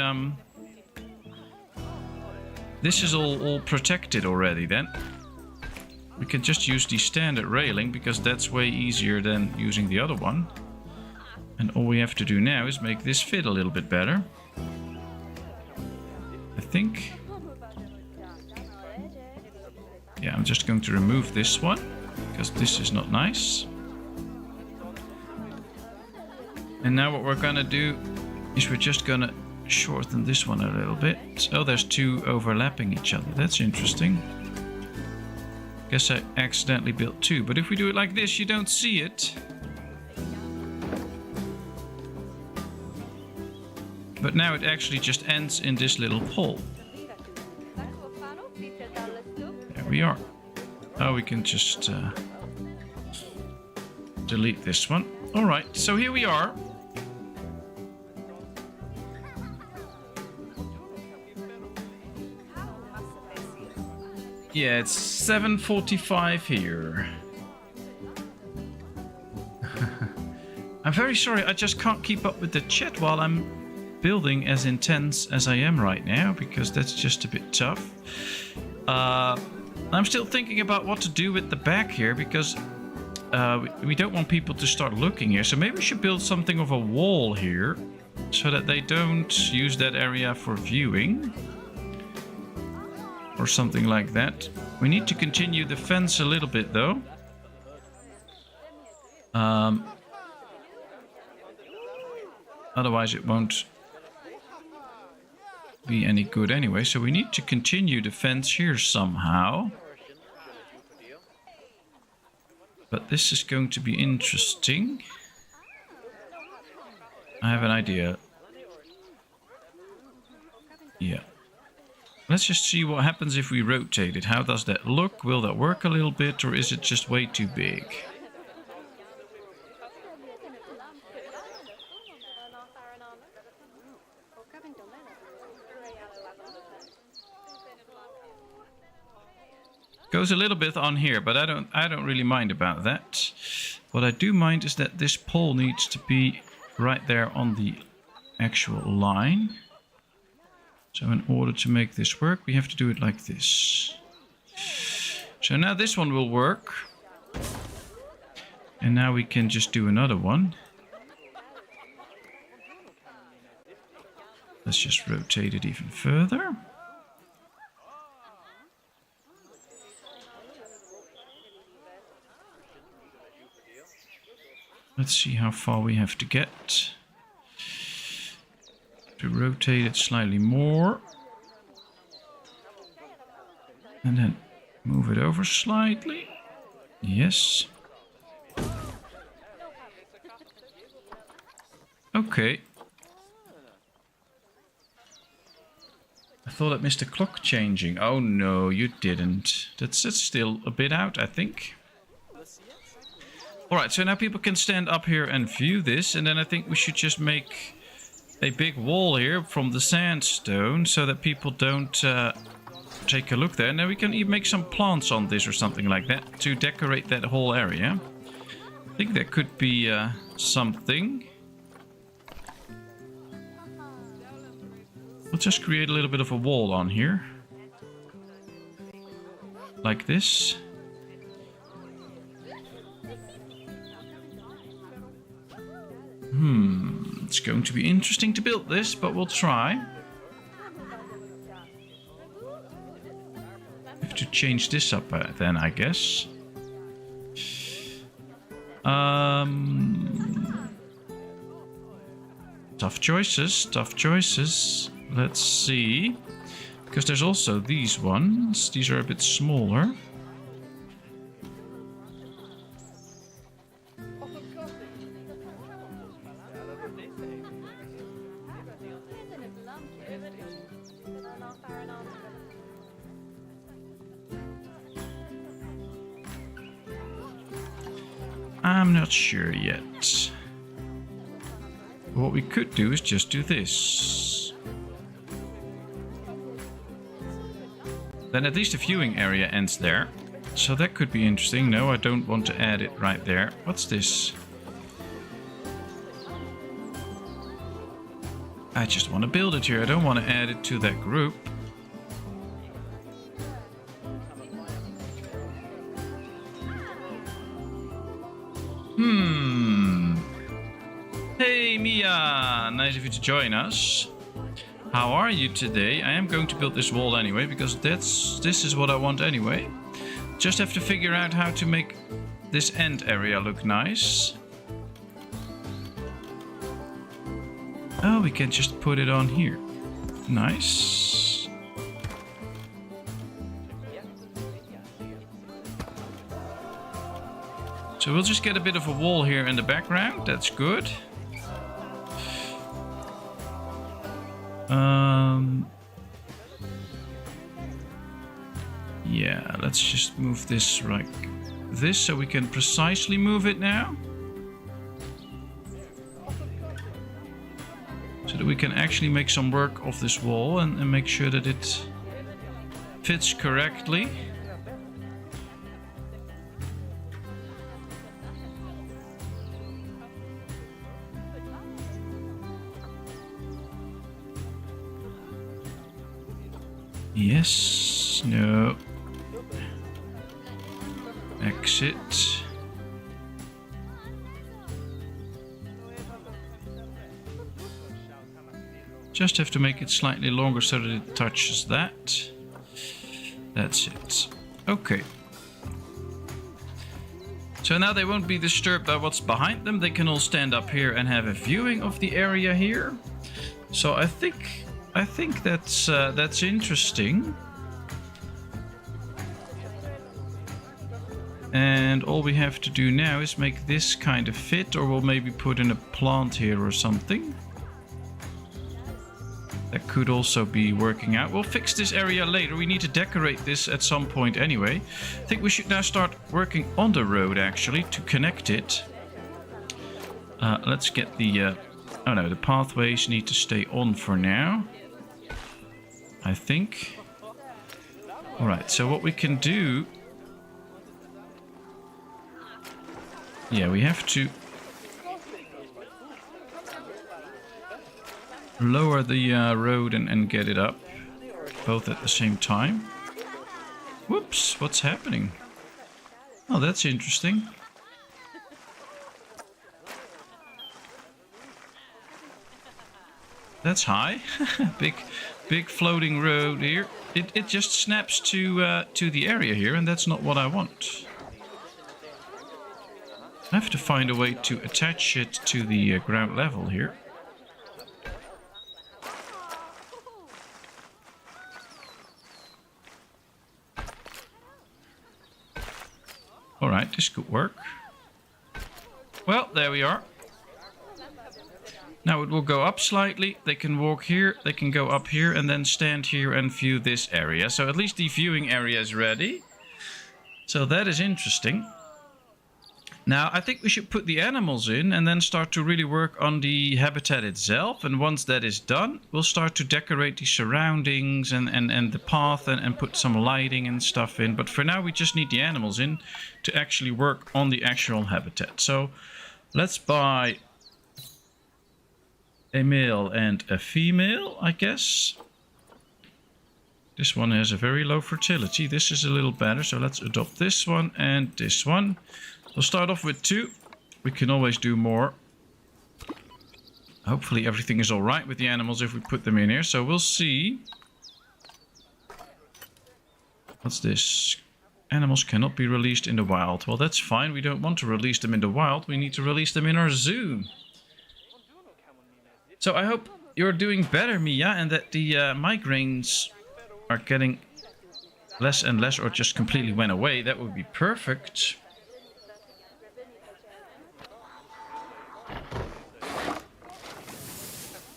this is all protected already then. We can just use the standard railing because that's way easier than using the other one. And all we have to do now is make this fit a little bit better. I think. Yeah, I'm just going to remove this one because this is not nice. And now what we're gonna do is we're just gonna shorten this one a little bit. Oh, there's two overlapping each other. That's interesting. Guess I accidentally built two, but if we do it like this, you don't see it. But now it actually just ends in this little hole. There we are. Oh, we can just delete this one. Alright, so here we are. Yeah, it's 7:45 here. I'm very sorry, I just can't keep up with the chat while I'm building as intense as I am right now, because that's just a bit tough. I'm still thinking about what to do with the back here, because we don't want people to start looking here. So maybe we should build something of a wall here, so that they don't use that area for viewing. Or something like that. We need to continue the fence a little bit though. Otherwise it won't be any good anyway. So we need to continue the fence here somehow. But this is going to be interesting. I have an idea. Yeah. Let's just see what happens if we rotate it. How does that look? Will that work a little bit, or is it just way too big? Goes a little bit on here, but I don't really mind about that. What I do mind is that this pole needs to be right there on the actual line. So in order to make this work, we have to do it like this. So now this one will work. And now we can just do another one. Let's just rotate it even further. Let's see how far we have to get. To rotate it slightly more. And then move it over slightly. Yes. Okay. I thought I missed a clock changing. Oh no, you didn't. That's still a bit out, I think. Alright, so now people can stand up here and view this. And then I think we should just make a big wall here from the sandstone so that people don't take a look there. Now we can even make some plants on this or something like that to decorate that whole area. I think that could be something. We'll just create a little bit of a wall on here. Like this. It's going to be interesting to build this, but we'll try. Have to change this up then, I guess. Tough choices, tough choices. Let's see. Because there's also these ones. These are a bit smaller. I'm not sure yet. What we could do is just do this. Then at least the viewing area ends there. So that could be interesting. No, I don't want to add it right there. What's this? I just want to build it here. I don't want to add it to that group. Hey Mia, nice of you to join us. How are you today? I am going to build this wall anyway, because this is what I want anyway. Just have to figure out how to make this end area look nice. Oh, we can just put it on here. Nice. So we'll just get a bit of a wall here in the background. That's good. Yeah, let's just move this like this so we can precisely move it now. So that we can actually make some work of this wall and make sure that it fits correctly. Yes, no. Exit. Just have to make it slightly longer so that it touches that. That's it. Okay. So now they won't be disturbed by what's behind them. They can all stand up here and have a viewing of the area here. So I think that's interesting. And all we have to do now is make this kind of fit, or we'll maybe put in a plant here or something. That could also be working out. We'll fix this area later. We need to decorate this at some point anyway. I think we should now start working on the road actually to connect it. Let's get the... oh no, the pathways need to stay on for now. I think. Alright, so what we can do... yeah, we have to lower the road and get it up, both at the same time. Whoops, what's happening? Oh, that's interesting. That's high. big floating road here. It just snaps to the area here, and that's not what I want. I have to find a way to attach it to the ground level here. Alright, this could work. Well, there we are. Now it will go up slightly. They can walk here, they can go up here, and then stand here and view this area. So at least the viewing area is ready. So that is interesting. Now, I think we should put the animals in and then start to really work on the habitat itself. And once that is done, we'll start to decorate the surroundings and the path and put some lighting and stuff in. But for now, we just need the animals in to actually work on the actual habitat. So let's buy a male and a female, I guess. This one has a very low fertility. This is a little better, so let's adopt this one and this one. We'll start off with 2. We can always do more. Hopefully everything is alright with the animals if we put them in here. So we'll see. What's this? Animals cannot be released in the wild. Well, that's fine. We don't want to release them in the wild. We need to release them in our zoo. So I hope you're doing better, Mia, and that the migraines are getting less and less or just completely went away. That would be perfect.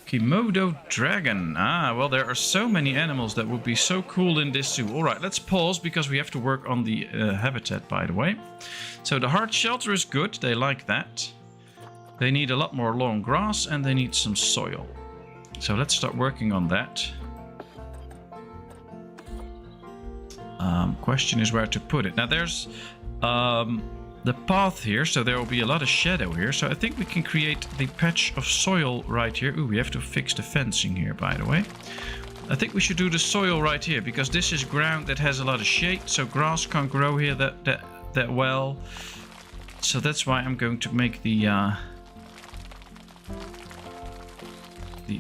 Komodo dragon. Ah, well, there are so many animals that would be so cool in this zoo. All right, let's pause because we have to work on the habitat, by the way. So the hard shelter is good. They like that. They need a lot more long grass and they need some soil. So let's start working on that. Question is where to put it. Now there's the path here, so there will be a lot of shadow here. So I think we can create the patch of soil right here. Ooh, we have to fix the fencing here, by the way. I think we should do the soil right here because this is ground that has a lot of shade, so grass can't grow here that well. So that's why I'm going to make the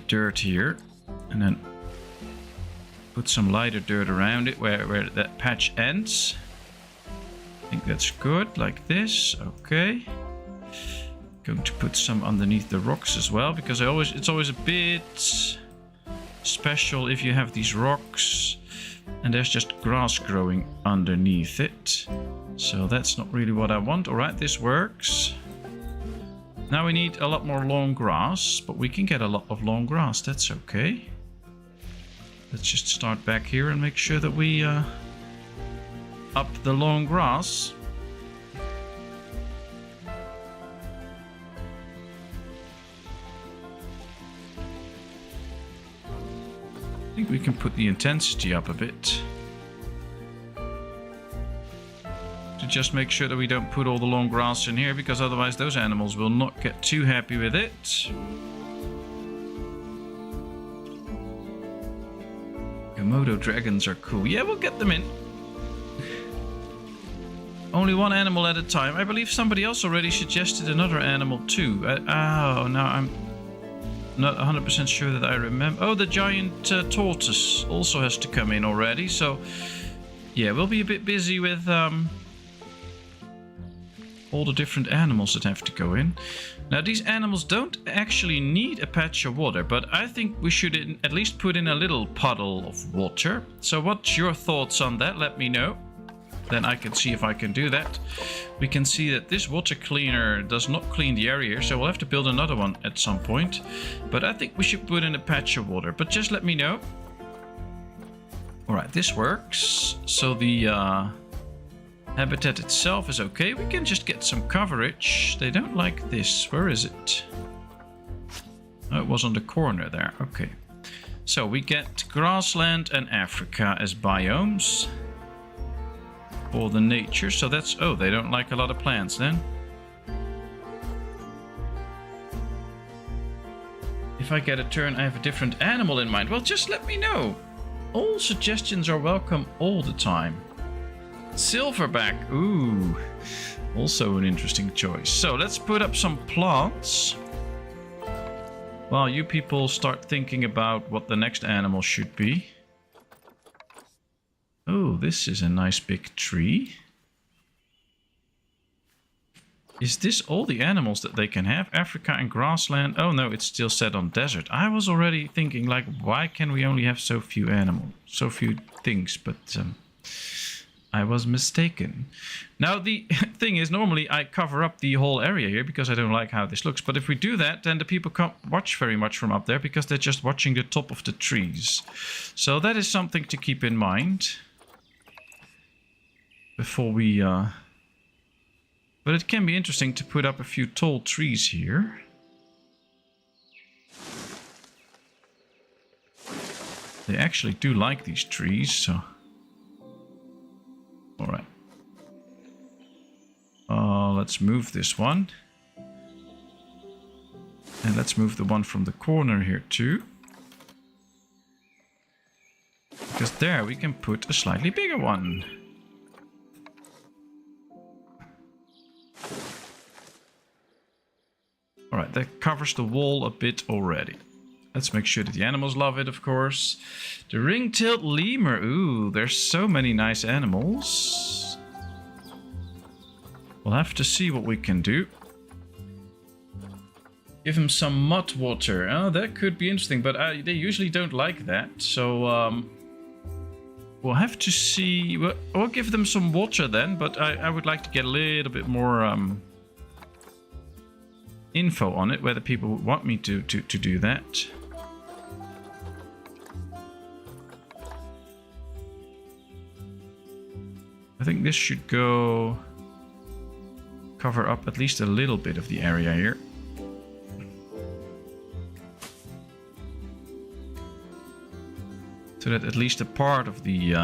dirt here, and then put some lighter dirt around it where that patch ends. I think that's good, like this. Okay. Going to put some underneath the rocks as well, because it's always a bit special if you have these rocks and there's just grass growing underneath it. So that's not really what I want. All right, this works. Now we need a lot more long grass, but we can get a lot of long grass. That's okay. Let's just start back here and make sure that we up the long grass. I think we can put the intensity up a bit. To just make sure that we don't put all the long grass in here, because otherwise those animals will not get too happy with it. Komodo dragons are cool. Yeah, we'll get them in. Only one animal at a time. I believe somebody else already suggested another animal too. Oh, now I'm not 100% sure that I remember. Oh, the giant tortoise also has to come in already. So, yeah, we'll be a bit busy with all the different animals that have to go in. Now, these animals don't actually need a patch of water, but I think we should at least put in a little puddle of water. So what's your thoughts on that? Let me know. Then I can see if I can do that. We can see that this water cleaner does not clean the area, so we'll have to build another one at some point. But I think we should put in a patch of water, but just let me know. All right, this works. So the habitat itself is okay. We can just get some coverage. They don't like this. Where is it? Oh, it was on the corner there. Okay. So we get grassland and Africa as biomes for the nature. So that's... Oh, they don't like a lot of plants then. If I get a turn, I have a different animal in mind. Well, just let me know. All suggestions are welcome all the time. Silverback, ooh, also an interesting choice. So let's put up some plants while you people start thinking about what the next animal should be. Oh, this is a nice big tree. Is this all the animals that they can have? Africa and grassland? Oh no, it's still set on desert. I was already thinking, like, why can we only have so few animals, so few things? But I was mistaken. Now, the thing is, normally I cover up the whole area here because I don't like how this looks. But if we do that, then the people can't watch very much from up there because they're just watching the top of the trees. So that is something to keep in mind before we... But But it can be interesting to put up a few tall trees here. They actually do like these trees, so... Alright. Let's move this one. And let's move the one from the corner here too. Because there we can put a slightly bigger one. Alright, that covers the wall a bit already. Let's make sure that the animals love it, of course. The ring-tailed lemur. Ooh, there's so many nice animals. We'll have to see what we can do. Give him some mud water. Oh, that could be interesting, but they usually don't like that. So, we'll have to see. We'll give them some water then, but I would like to get a little bit more info on it, whether people would want me to do that. I think this should go cover up at least a little bit of the area here. So that at least a part of the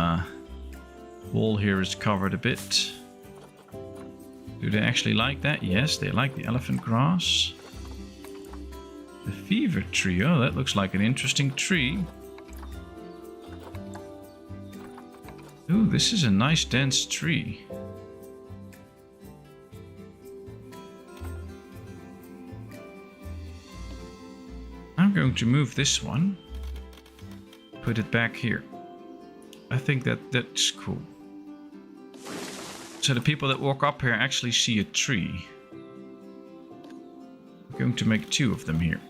wall here is covered a bit. Do they actually like that? Yes, they like the elephant grass. The fever tree. Oh, that looks like an interesting tree. Ooh, this is a nice dense tree. I'm going to move this one. Put it back here. I think that's cool. So the people that walk up here actually see a tree. I'm going to make 2 of them here.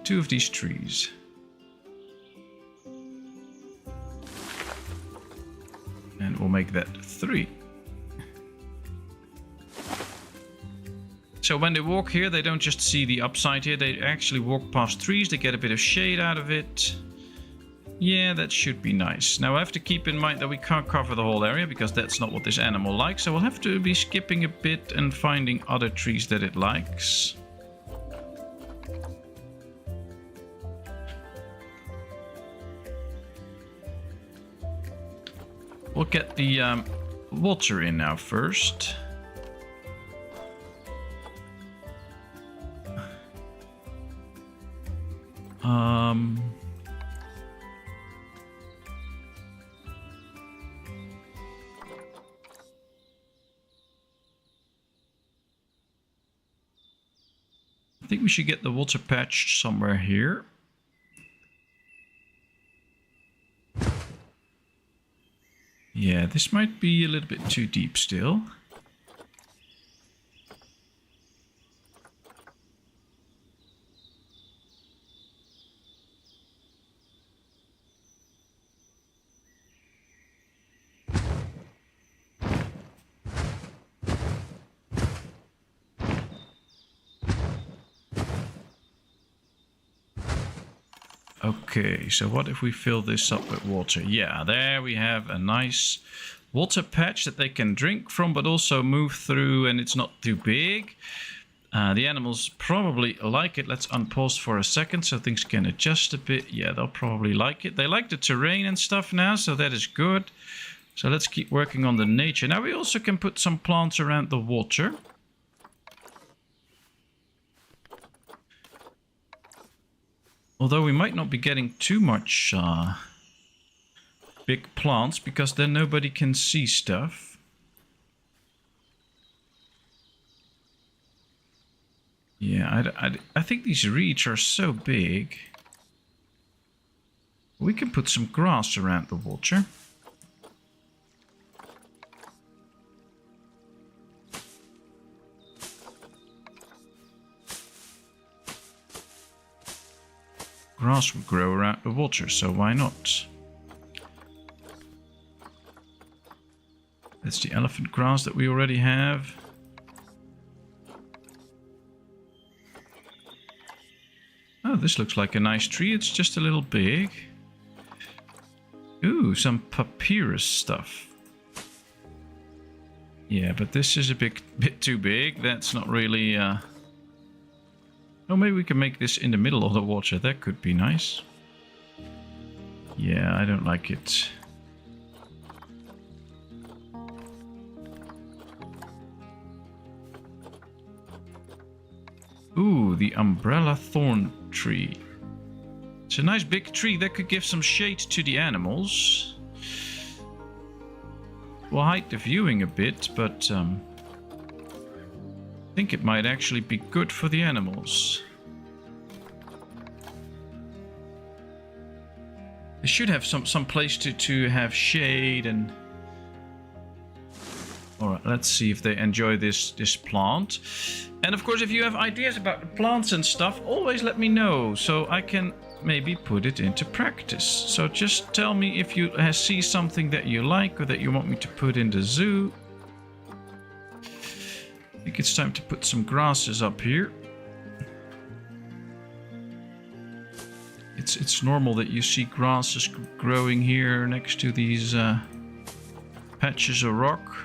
2 of these trees. And we'll make that 3. So when they walk here, they don't just see the upside here. They actually walk past trees. They get a bit of shade out of it. Yeah, that should be nice. Now I have to keep in mind that we can't cover the whole area because that's not what this animal likes. So we'll have to be skipping a bit and finding other trees that it likes. We'll get the water in now first. I think we should get the water patched somewhere here. Yeah, this might be a little bit too deep still. Okay, so what if we fill this up with water? Yeah, there we have a nice water patch that they can drink from, but also move through, and it's not too big. The animals probably like it. Let's unpause for a second so things can adjust a bit. Yeah, they'll probably like it. They like the terrain and stuff now, so that is good. So let's keep working on the nature. Now we also can put some plants around the water. Although we might not be getting too much big plants, because then nobody can see stuff. Yeah, I think these reeds are so big. We can put some grass around the water. Grass would grow around the water, so why not? That's the elephant grass that we already have. Oh, this looks like a nice tree. It's just a little big. Ooh, some papyrus stuff. Yeah, but this is a bit too big. That's not really... Oh, maybe we can make this in the middle of the water. That could be nice. Yeah, I don't like it. Ooh, the umbrella thorn tree. It's a nice big tree that could give some shade to the animals. Will hide the viewing a bit, but I think it might actually be good for the animals. They should have some place to have shade and... Alright, let's see if they enjoy this plant. And of course, if you have ideas about the plants and stuff, always let me know, so I can maybe put it into practice. So just tell me if you see something that you like or that you want me to put in the zoo. I think it's time to put some grasses up here. It's normal that you see grasses growing here next to these patches of rock.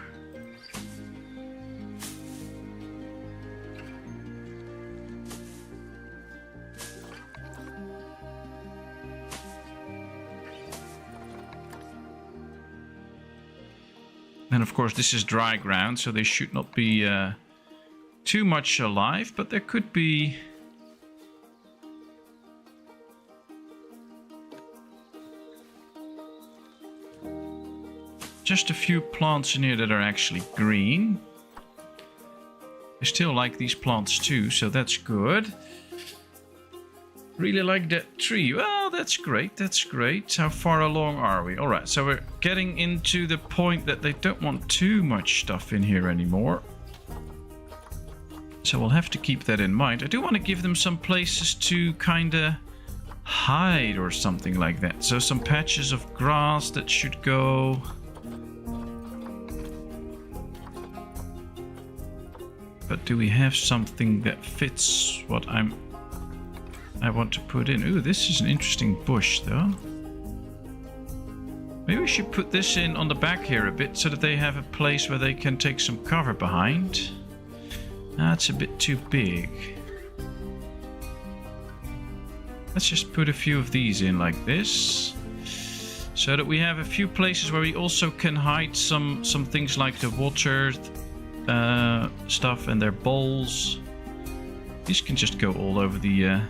And of course this is dry ground, so they should not be too much alive, but there could be... just a few plants in here that are actually green. I still like these plants too, so that's good. Really like that tree. Well, that's great, that's great. How far along are we? Alright, so we're getting into the point that they don't want too much stuff in here anymore. So we'll have to keep that in mind. I do want to give them some places to kinda hide or something like that. So some patches of grass that should go... But do we have something that fits what I want to put in? Ooh, this is an interesting bush though. Maybe we should put this in on the back here a bit so that they have a place where they can take some cover behind. That's a bit too big. Let's just put a few of these in like this. So that we have a few places where we also can hide some things like the water stuff and their bowls. These can just go all over the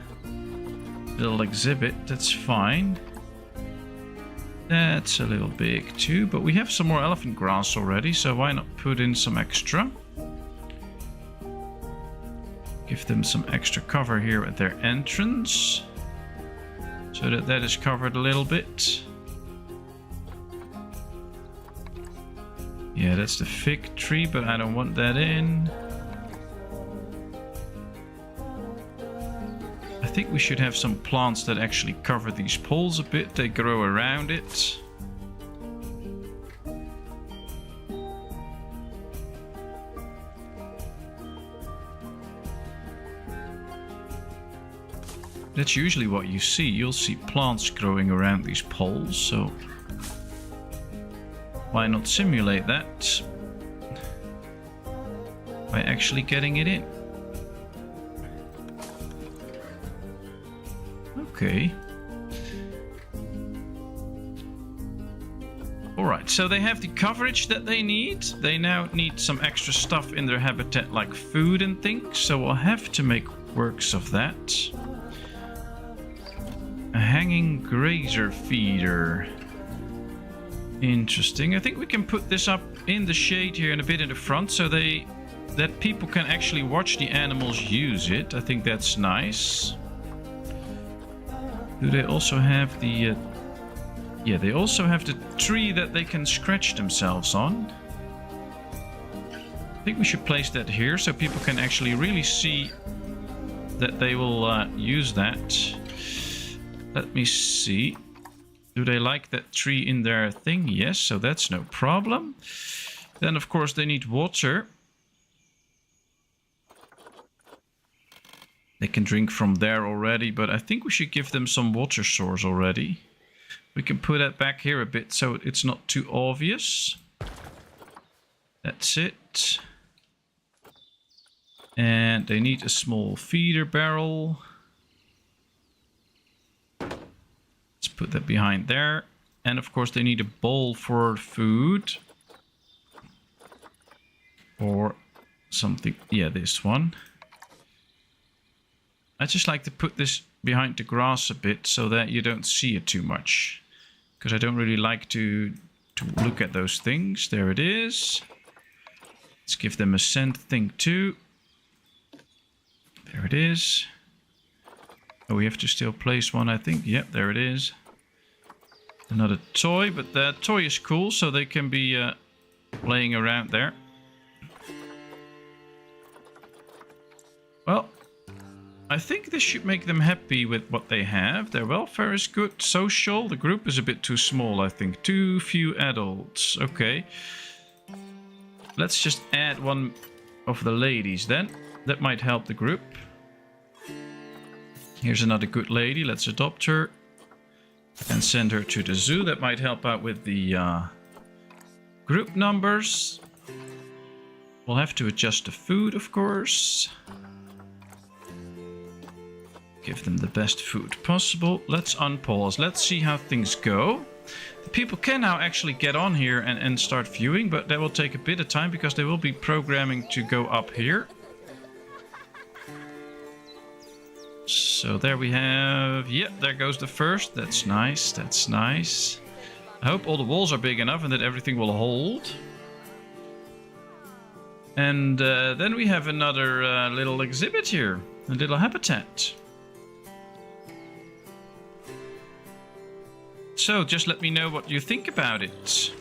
little exhibit. That's fine. That's a little big too, but we have some more elephant grass already, so why not put in some extra? Give them some extra cover here at their entrance, so that is covered a little bit. Yeah, that's the fig tree, but I don't want that in. I think we should have some plants that actually cover these poles a bit. They grow around it. That's usually what you see. You'll see plants growing around these poles, so why not simulate that by actually getting it in? Okay. Alright, so they have the coverage that they need. They now need some extra stuff in their habitat like food and things, so we'll have to make works of that. A hanging grazer feeder. Interesting. I think we can put this up in the shade here and a bit in the front so that people can actually watch the animals use it. I think that's nice. Do they also have the... yeah, they also have the tree that they can scratch themselves on. I think we should place that here so people can actually really see that they will use that. Let me see. Do they like that tree in their thing? Yes, so that's no problem. Then, of course, they need water. They can drink from there already, but I think we should give them some water source already. We can put that back here a bit so it's not too obvious. That's it. that. And they need a small feeder barrel. Let's put that behind there. And of course they need a bowl for food. Or something. Yeah, this one. I just like to put this behind the grass a bit so that you don't see it too much. Because I don't really like to look at those things. There it is. Let's give them a scent thing too. There it is. Oh, we have to still place one, I think. Yep, there it is. Another toy, but the toy is cool, so they can be playing around there. Well, I think this should make them happy with what they have. Their welfare is good. Social, the group is a bit too small, I think. Too few adults. Okay. Let's just add one of the ladies then. That might help the group. Here's another good lady. Let's adopt her. And send her to the zoo. That might help out with the group numbers. We'll have to adjust the food, of course. Give them the best food possible. Let's unpause. Let's see how things go. The people can now actually get on here and start viewing, but that will take a bit of time because they will be programming to go up here. So there we have... Yeah, there goes the first. That's nice. That's nice. I hope all the walls are big enough and that everything will hold. And then we have another little exhibit here. A little habitat. So just let me know what you think about it.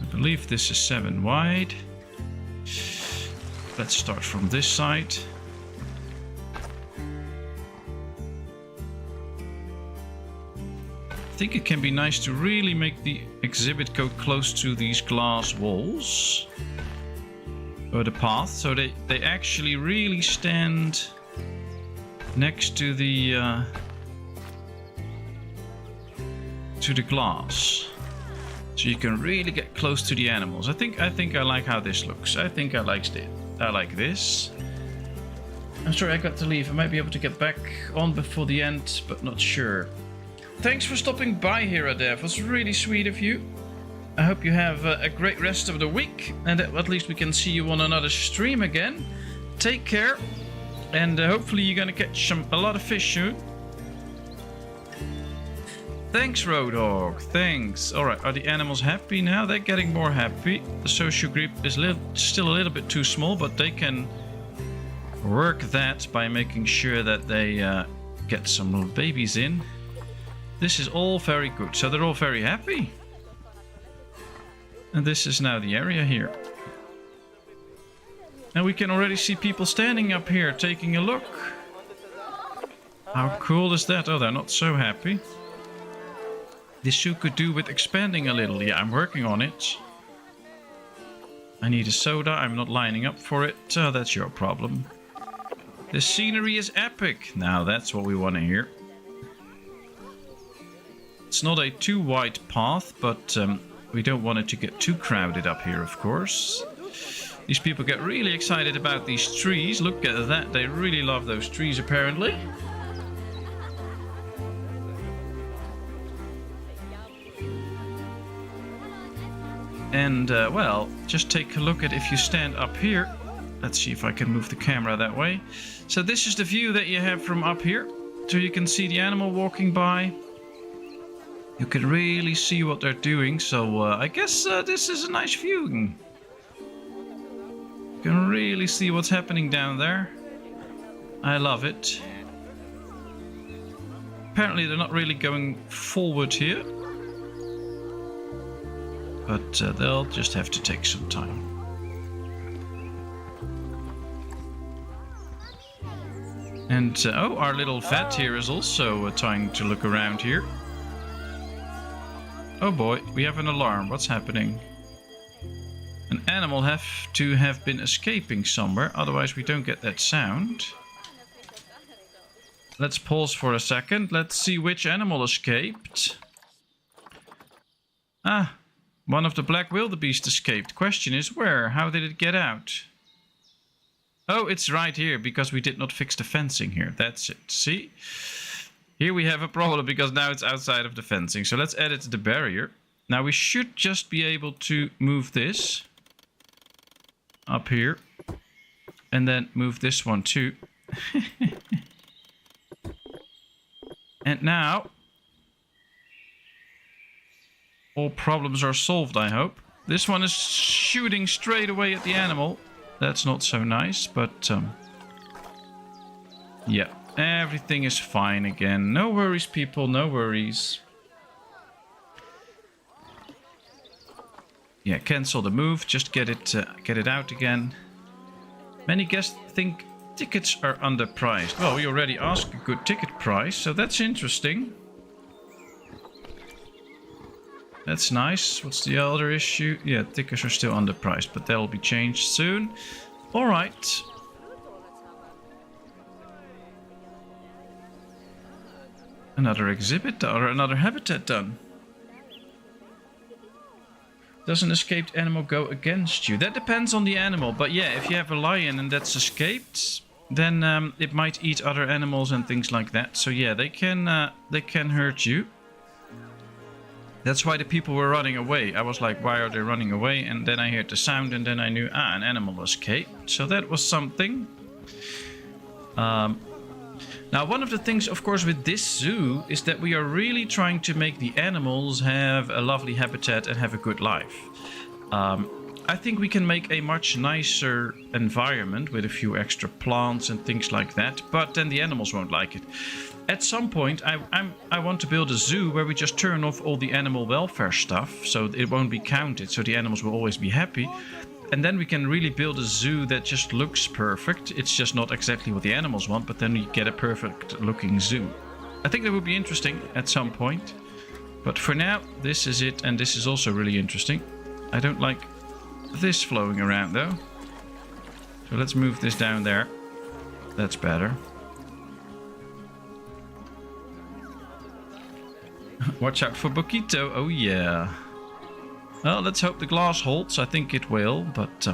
I believe this is 7 wide. Let's start from this side. I think it can be nice to really make the exhibit go close to these glass walls. Or the path, so they actually really stand next to the glass. So you can really get close to the animals. I think I like how this looks. I think I like this. I'm sorry I got to leave. I might be able to get back on before the end, but not sure. Thanks for stopping by here, Adev. It was really sweet of you. I hope you have a great rest of the week, and at least we can see you on another stream again. Take care, and hopefully you're gonna catch a lot of fish soon. Thanks, Roadhog. Thanks. Alright, are the animals happy now? They're getting more happy. The social group is still a little bit too small, but they can work that by making sure that they get some little babies in. This is all very good. So they're all very happy. And this is now the area here. And we can already see people standing up here taking a look. How cool is that? Oh, they're not so happy. This zoo could do with expanding a little. Yeah, I'm working on it. I need a soda. I'm not lining up for it. Oh, that's your problem. The scenery is epic. Now, that's what we want to hear. It's not a too wide path, but we don't want it to get too crowded up here, of course. These people get really excited about these trees. Look at that. They really love those trees, apparently. And, well, just take a look at if you stand up here. Let's see if I can move the camera that way. So this is the view that you have from up here. So you can see the animal walking by. You can really see what they're doing. So I guess this is a nice view. You can really see what's happening down there. I love it. Apparently they're not really going forward here. But they'll just have to take some time. And, oh, our little vet here is also trying to look around here. Oh boy, we have an alarm. What's happening? An animal have to have been escaping somewhere, otherwise we don't get that sound. Let's pause for a second. Let's see which animal escaped. Ah, one of the Black Wildebeest escaped. Question is where? How did it get out? Oh, it's right here because we did not fix the fencing here. That's it. See? Here we have a problem because now it's outside of the fencing. So let's edit the barrier. Now we should just be able to move this up here. And then move this one too. And now, all problems are solved, I hope. This one is shooting straight away at the animal. That's not so nice, but yeah, everything is fine again. No worries, people, no worries. Yeah, cancel the move, just get it out again. Many guests think tickets are underpriced. Well, we already asked a good ticket price, so that's interesting. That's nice. What's the other issue? Yeah, tickets are still underpriced, but that'll be changed soon. All right. Another exhibit or another habitat done. Does an escaped animal go against you? That depends on the animal, but yeah, if you have a lion and that's escaped, then it might eat other animals and things like that. So yeah, they can hurt you. That's why the people were running away. I was like, why are they running away? And then I heard the sound and then I knew, an animal escaped. So that was something. Now, one of the things, of course, with this zoo is that we are really trying to make the animals have a lovely habitat and have a good life. I think we can make a much nicer environment with a few extra plants and things like that, but then the animals won't like it. At some point, I want to build a zoo where we just turn off all the animal welfare stuff, so it won't be counted, so the animals will always be happy. And then we can really build a zoo that just looks perfect. It's just not exactly what the animals want, but then we get a perfect looking zoo. I think that would be interesting at some point. But for now, this is it, and this is also really interesting. I don't like this flowing around though. So let's move this down there. That's better. Watch out for Boquito. Oh yeah. Well, let's hope the glass holds. I think it will, but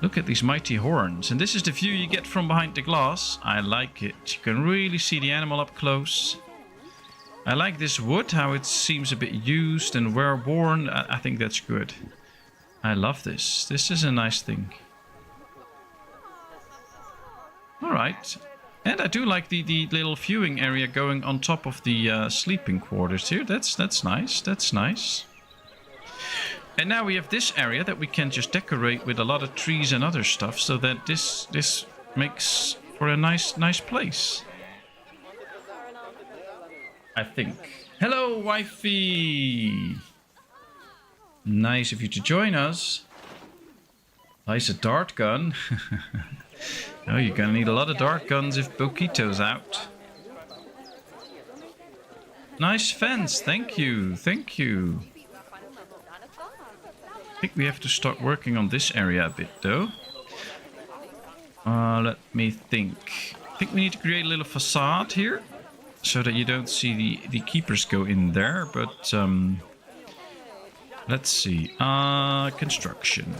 look at these mighty horns. And this is the view you get from behind the glass. I like it. You can really see the animal up close. I like this wood, how it seems a bit used and worn. I think that's good. I love this. This is a nice thing. Alright. And I do like the little viewing area going on top of the sleeping quarters here. That's nice. That's nice. And now we have this area that we can just decorate with a lot of trees and other stuff, so that this makes for a nice place. I think. Hello, wifey! Nice of you to join us. Nice a dart gun. Oh, you're gonna need a lot of dart guns if Boquito's out. Nice fence, thank you, thank you. I think we have to start working on this area a bit though. Let me think. I think we need to create a little facade here, so that you don't see the keepers go in there, but let's see. Construction.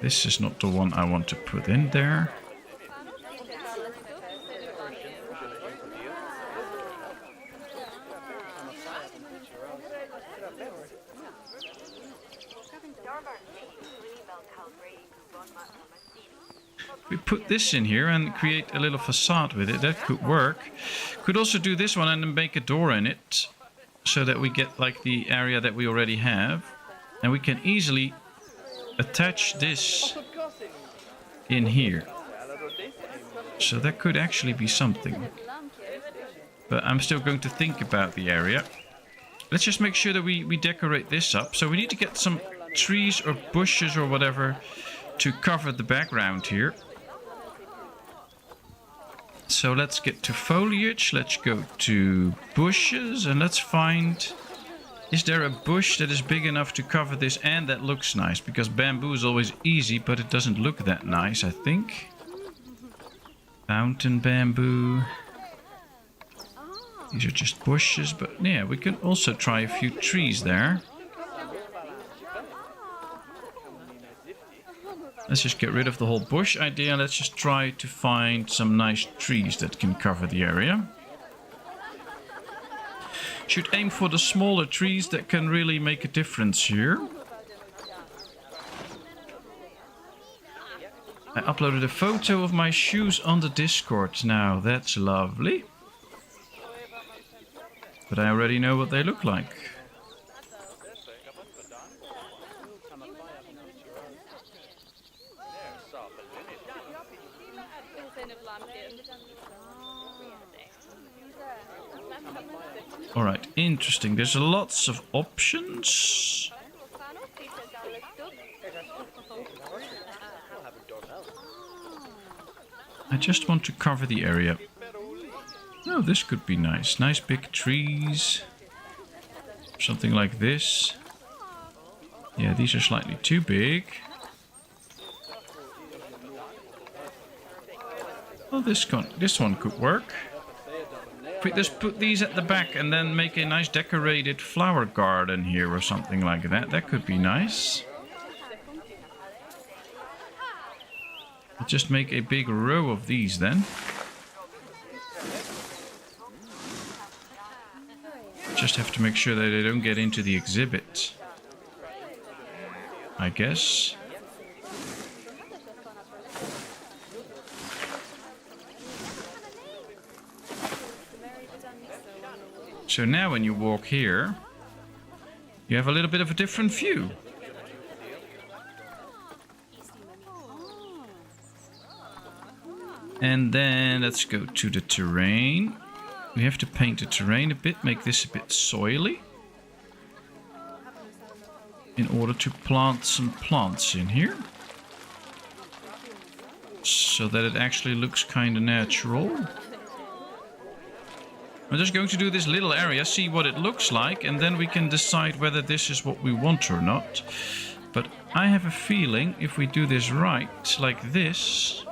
This is not the one I want to put in there. We put this in here and create a little facade with it. That could work. Could also do this one and then make a door in it, so that we get like the area that we already have, and we can easily attach this in here. So that could actually be something. But I'm still going to think about the area. Let's just make sure that we decorate this up. So we need to get some trees or bushes or whatever to cover the background here. So let's get to foliage, let's go to bushes, and let's find... Is there a bush that is big enough to cover this and that looks nice? Because bamboo is always easy, but it doesn't look that nice, I think. Fountain bamboo. These are just bushes, but yeah, we can also try a few trees there. Let's just get rid of the whole bush idea. Let's just try to find some nice trees that can cover the area. Should aim for the smaller trees that can really make a difference here. I uploaded a photo of my shoes on the Discord now. That's lovely. But I already know what they look like. Alright, interesting. There's lots of options. I just want to cover the area. Oh, this could be nice. Nice big trees. Something like this. Yeah, these are slightly too big. Oh, this one could work. If we just put these at the back and then make a nice decorated flower garden here or something like that, that could be nice. We'll just make a big row of these then. Just have to make sure that they don't get into the exhibit, I guess. So now when you walk here, you have a little bit of a different view. And then let's go to the terrain. We have to paint the terrain a bit, make this a bit soily. In order to plant some plants in here. So that it actually looks kind of natural. I'm just going to do this little area, see what it looks like, and then we can decide whether this is what we want or not. But I have a feeling if we do this right, like this...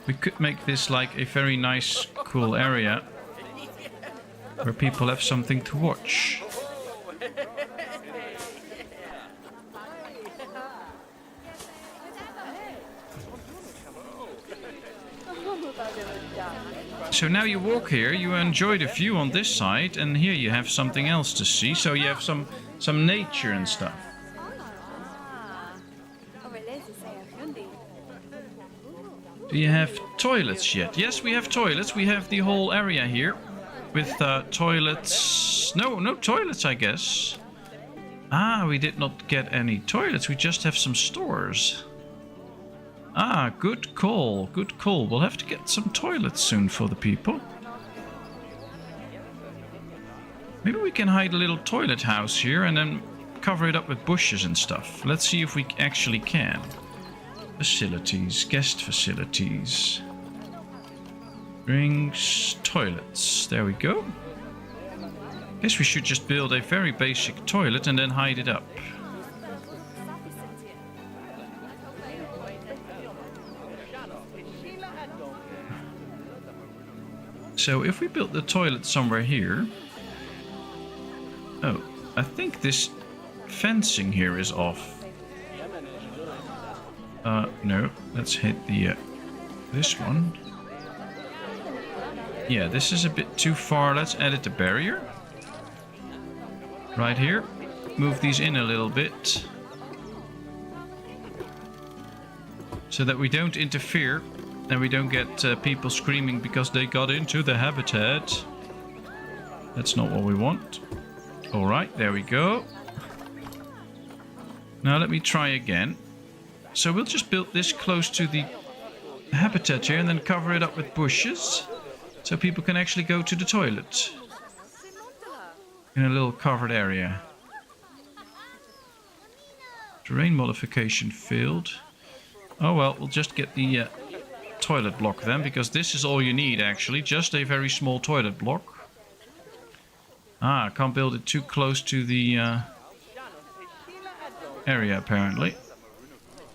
we could make this like a very nice, cool area where people have something to watch. So now you walk here, you enjoy the view on this side, and here you have something else to see. So you have some nature and stuff. Do you have toilets yet? Yes, we have toilets. We have the whole area here with toilets. No toilets, I guess. Ah, we did not get any toilets. We just have some stores. Ah, good call. Good call. We'll have to get some toilets soon for the people. Maybe we can hide a little toilet house here and then cover it up with bushes and stuff. Let's see if we actually can. Facilities, guest facilities. Drinks, toilets. There we go. Guess we should just build a very basic toilet and then hide it up. So if we built the toilet somewhere here... oh, I think this fencing here is off. No, let's hit the this one. Yeah, this is a bit too far. Let's edit the barrier. Right here. Move these in a little bit. So that we don't interfere. And we don't get people screaming because they got into the habitat. That's not what we want. Alright, there we go. Now let me try again. So we'll just build this close to the habitat here and then cover it up with bushes. So people can actually go to the toilet. In a little covered area. Terrain modification failed. Oh well, we'll just get the toilet block then, because this is all you need actually. Just a very small toilet block. Ah, I can't build it too close to the area, apparently.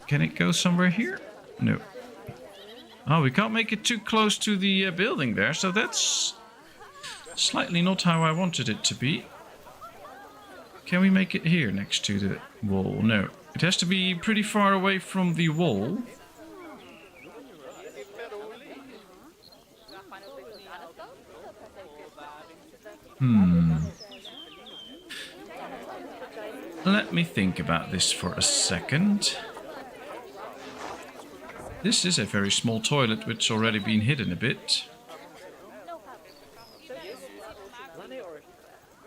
Can it go somewhere here? No. Oh, we can't make it too close to the building there, so that's slightly not how I wanted it to be. Can we make it here next to the wall? No. It has to be pretty far away from the wall. Let me think about this for a second. This is a very small toilet which already been hidden a bit.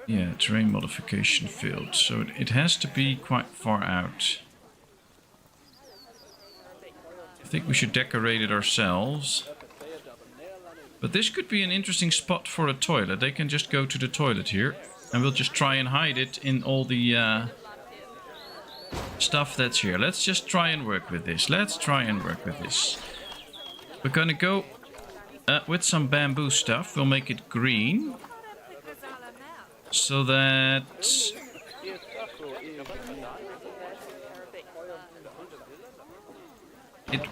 Yeah, terrain modification field. So it has to be quite far out. I think we should decorate it ourselves. But this could be an interesting spot for a toilet. They can just go to the toilet here. And we'll just try and hide it in all the stuff that's here. Let's just try and work with this. We're gonna go with some bamboo stuff. We'll make it green. So that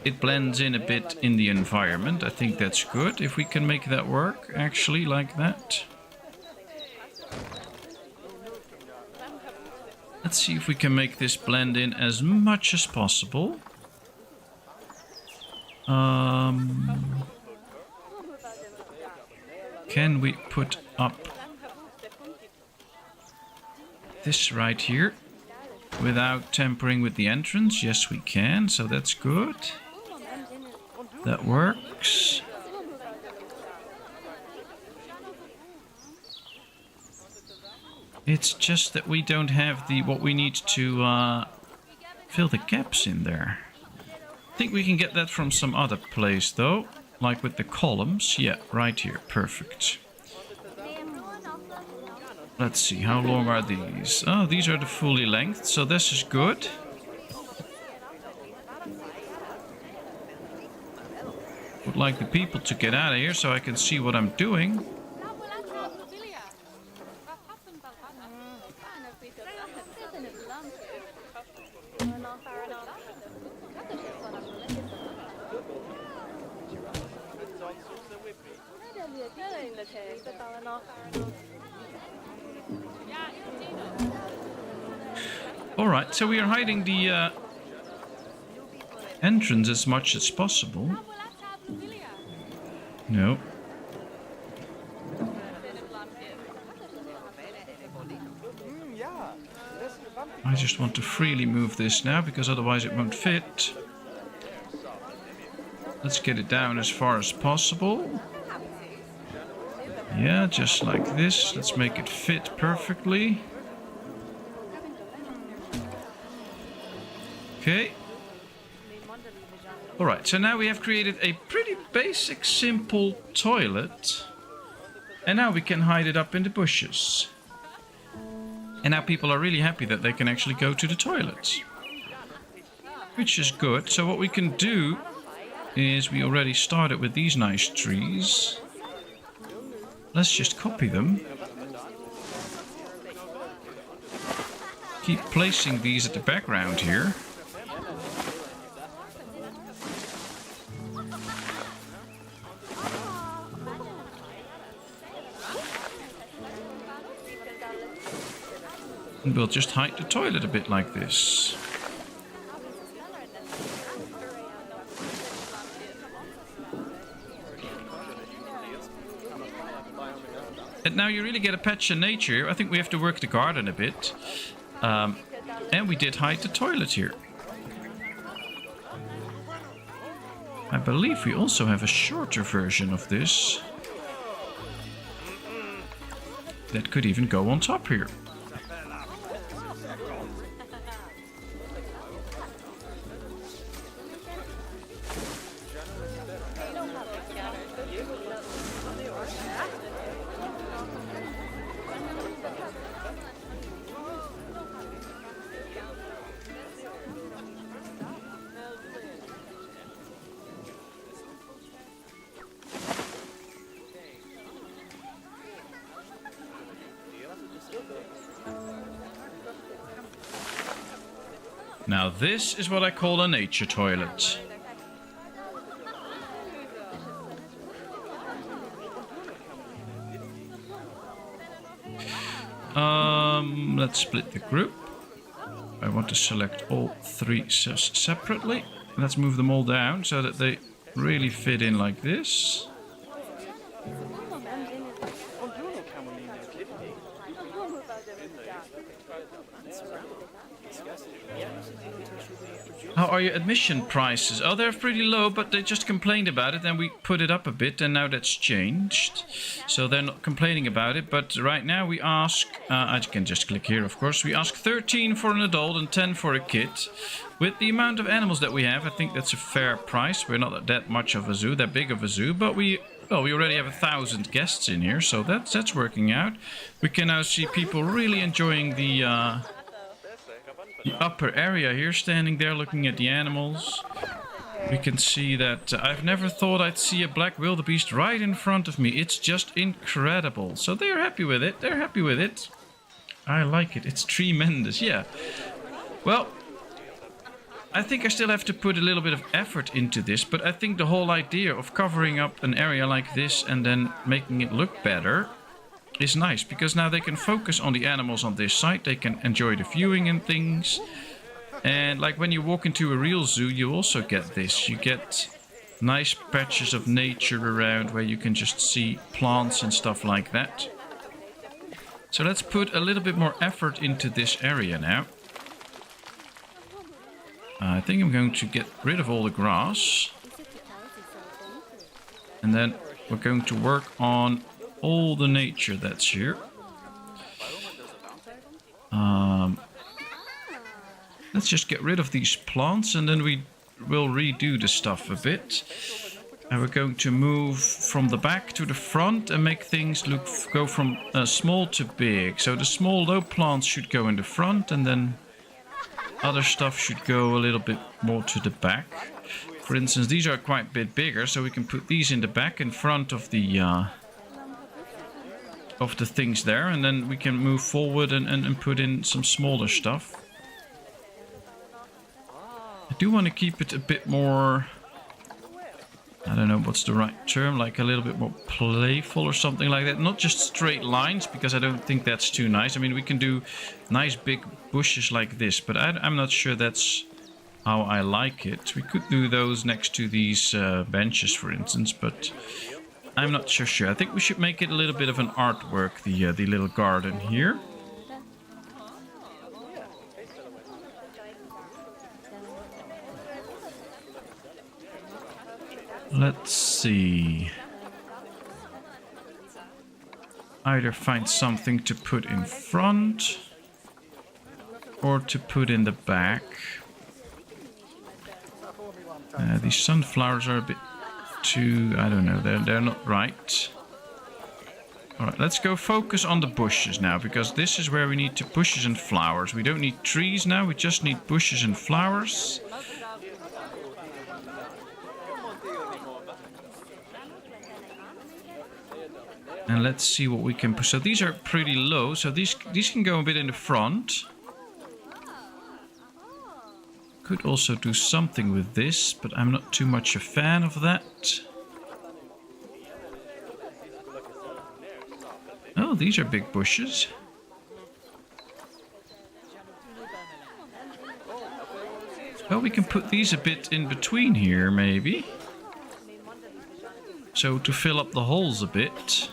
it blends in a bit in the environment. I think that's good. If we can make that work, actually, like that. Let's see if we can make this blend in as much as possible. Can we put up this right here without tampering with the entrance? Yes, we can, so that's good. That works. It's just that we don't have the what we need to fill the gaps in there. I think we can get that from some other place though, like with the columns. Yeah, right here, perfect. Let's see, how long are these? Oh, these are the fully length, so this is good. Would like the people to get out of here so I can see what I'm doing. Alright, so we are hiding the entrance as much as possible. No. I just want to freely move this now, because otherwise it won't fit. Let's get it down as far as possible. Yeah, just like this. Let's make it fit perfectly. Okay. Alright, so now we have created a pretty basic, simple toilet. And now we can hide it up in the bushes. And now people are really happy that they can actually go to the toilets. Which is good. So what we can do is we already started with these nice trees. Let's just copy them. Keep placing these at the background here. And we'll just hide the toilet a bit like this. And now you really get a patch of nature. I think we have to work the garden a bit. And we did hide the toilet here. I believe we also have a shorter version of this. That could even go on top here. Now this is what I call a nature toilet. Let's split the group. I want to select all three separately. Let's move them all down so that they really fit in like this. How are your admission prices? Oh, they're pretty low, but they just complained about it and we put it up a bit and now that's changed. So they're not complaining about it, but right now we ask, I can just click here of course, we ask 13 for an adult and 10 for a kid. With the amount of animals that we have, I think that's a fair price. We're not that much of a zoo, that big of a zoo, but we already have 1,000 guests in here, so that's working out. We can now see people really enjoying the upper area here, standing there looking at the animals. We can see that I've never thought I'd see a black wildebeest right in front of me. It's just incredible. So they're happy with it. They're happy with it. I like it. It's tremendous. Yeah. Well, I think I still have to put a little bit of effort into this, but I think the whole idea of covering up an area like this and then making it look better is nice, because now they can focus on the animals on this side. They can enjoy the viewing and things. And like when you walk into a real zoo, you also get this. You get nice patches of nature around where you can just see plants and stuff like that. So let's put a little bit more effort into this area now. I think I'm going to get rid of all the grass. And then we're going to work on all the nature that's here. Let's just get rid of these plants and then we will redo the stuff a bit. And we're going to move from the back to the front and make things go from small to big. So the small low plants should go in the front and then other stuff should go a little bit more to the back. For instance, these are quite a bit bigger, so we can put these in the back in front of the things there, and then we can move forward and put in some smaller stuff. I do want to keep it a bit more, I don't know what's the right term, like a little bit more playful or something like that. Not just straight lines, because I don't think that's too nice. I mean, we can do nice big bushes like this, but I'm not sure that's how I like it. We could do those next to these benches, for instance, but I'm not so sure. I think we should make it a little bit of an artwork, the little garden here. Let's see. Either find something to put in front or to put in the back. These sunflowers are a bit too, I don't know, they're not right. Alright, let's go focus on the bushes now, because this is where we need bushes and flowers. We don't need trees now, we just need bushes and flowers. And let's see what we can put. So these are pretty low, so these can go a bit in the front. Could also do something with this, but I'm not too much a fan of that. Oh, these are big bushes. Well, we can put these a bit in between here, maybe. So to fill up the holes a bit.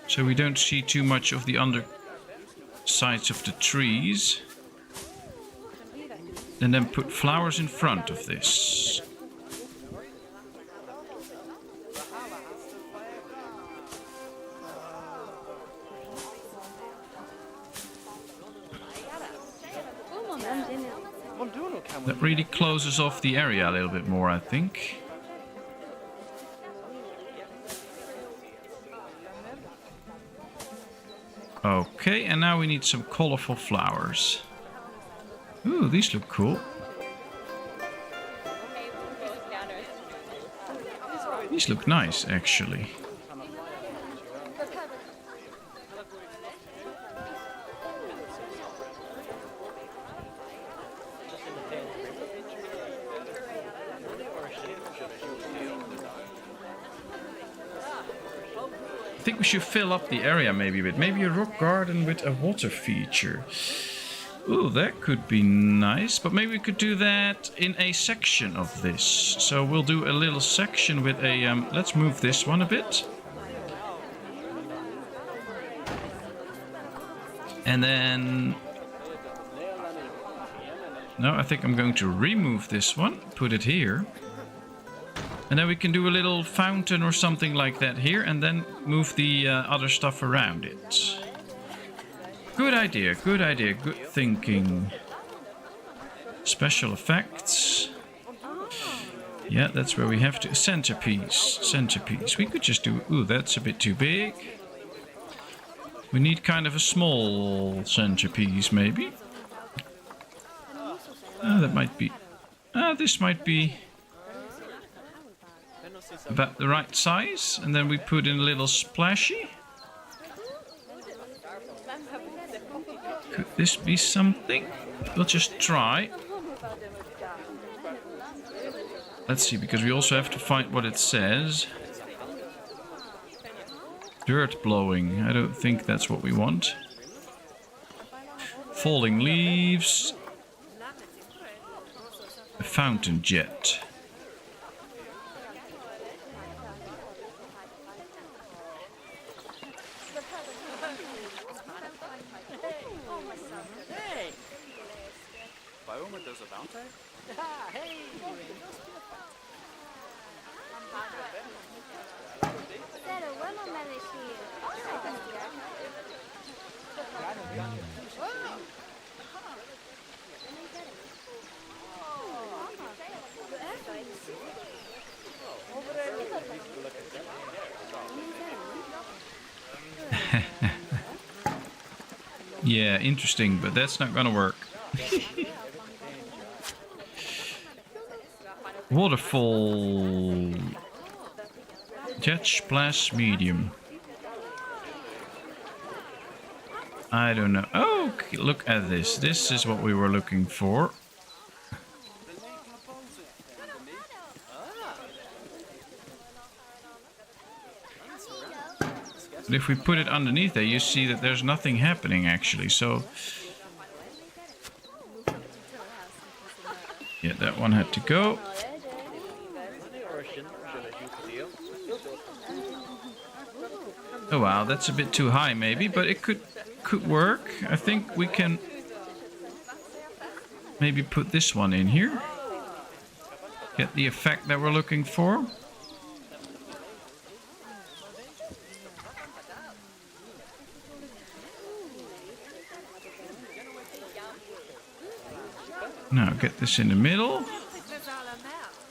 So we don't see too much of the undersides of the trees. And then put flowers in front of this. That really closes off the area a little bit more, I think. Okay, and now we need some colorful flowers. Ooh, these look cool. These look nice, actually. I think we should fill up the area maybe with maybe a rock garden with a water feature. Ooh, that could be nice, but maybe we could do that in a section of this. So we'll do a little section with a, let's move this one a bit. And then, no, I think I'm going to remove this one, put it here. And then we can do a little fountain or something like that here, and then move the other stuff around it. Good idea, good thinking. Special effects. Yeah, that's where we have to... Centerpiece. We could just do... Ooh, that's a bit too big. We need kind of a small centerpiece, maybe. Oh, that might be... this might be... about the right size, and then we put in a little splashy. Could this be something? We'll just try. Let's see, because we also have to find what it says. Dirt blowing. I don't think that's what we want. Falling leaves. A fountain jet. Yeah, interesting, but that's not gonna work. Waterfall. Jet splash medium. I don't know. Oh, look at this. This is what we were looking for. But if we put it underneath there, you see that there's nothing happening actually, so... Yeah, that one had to go. Oh wow, that's a bit too high maybe, but it could work. I think we can maybe put this one in here. Get the effect that we're looking for. Now get this in the middle,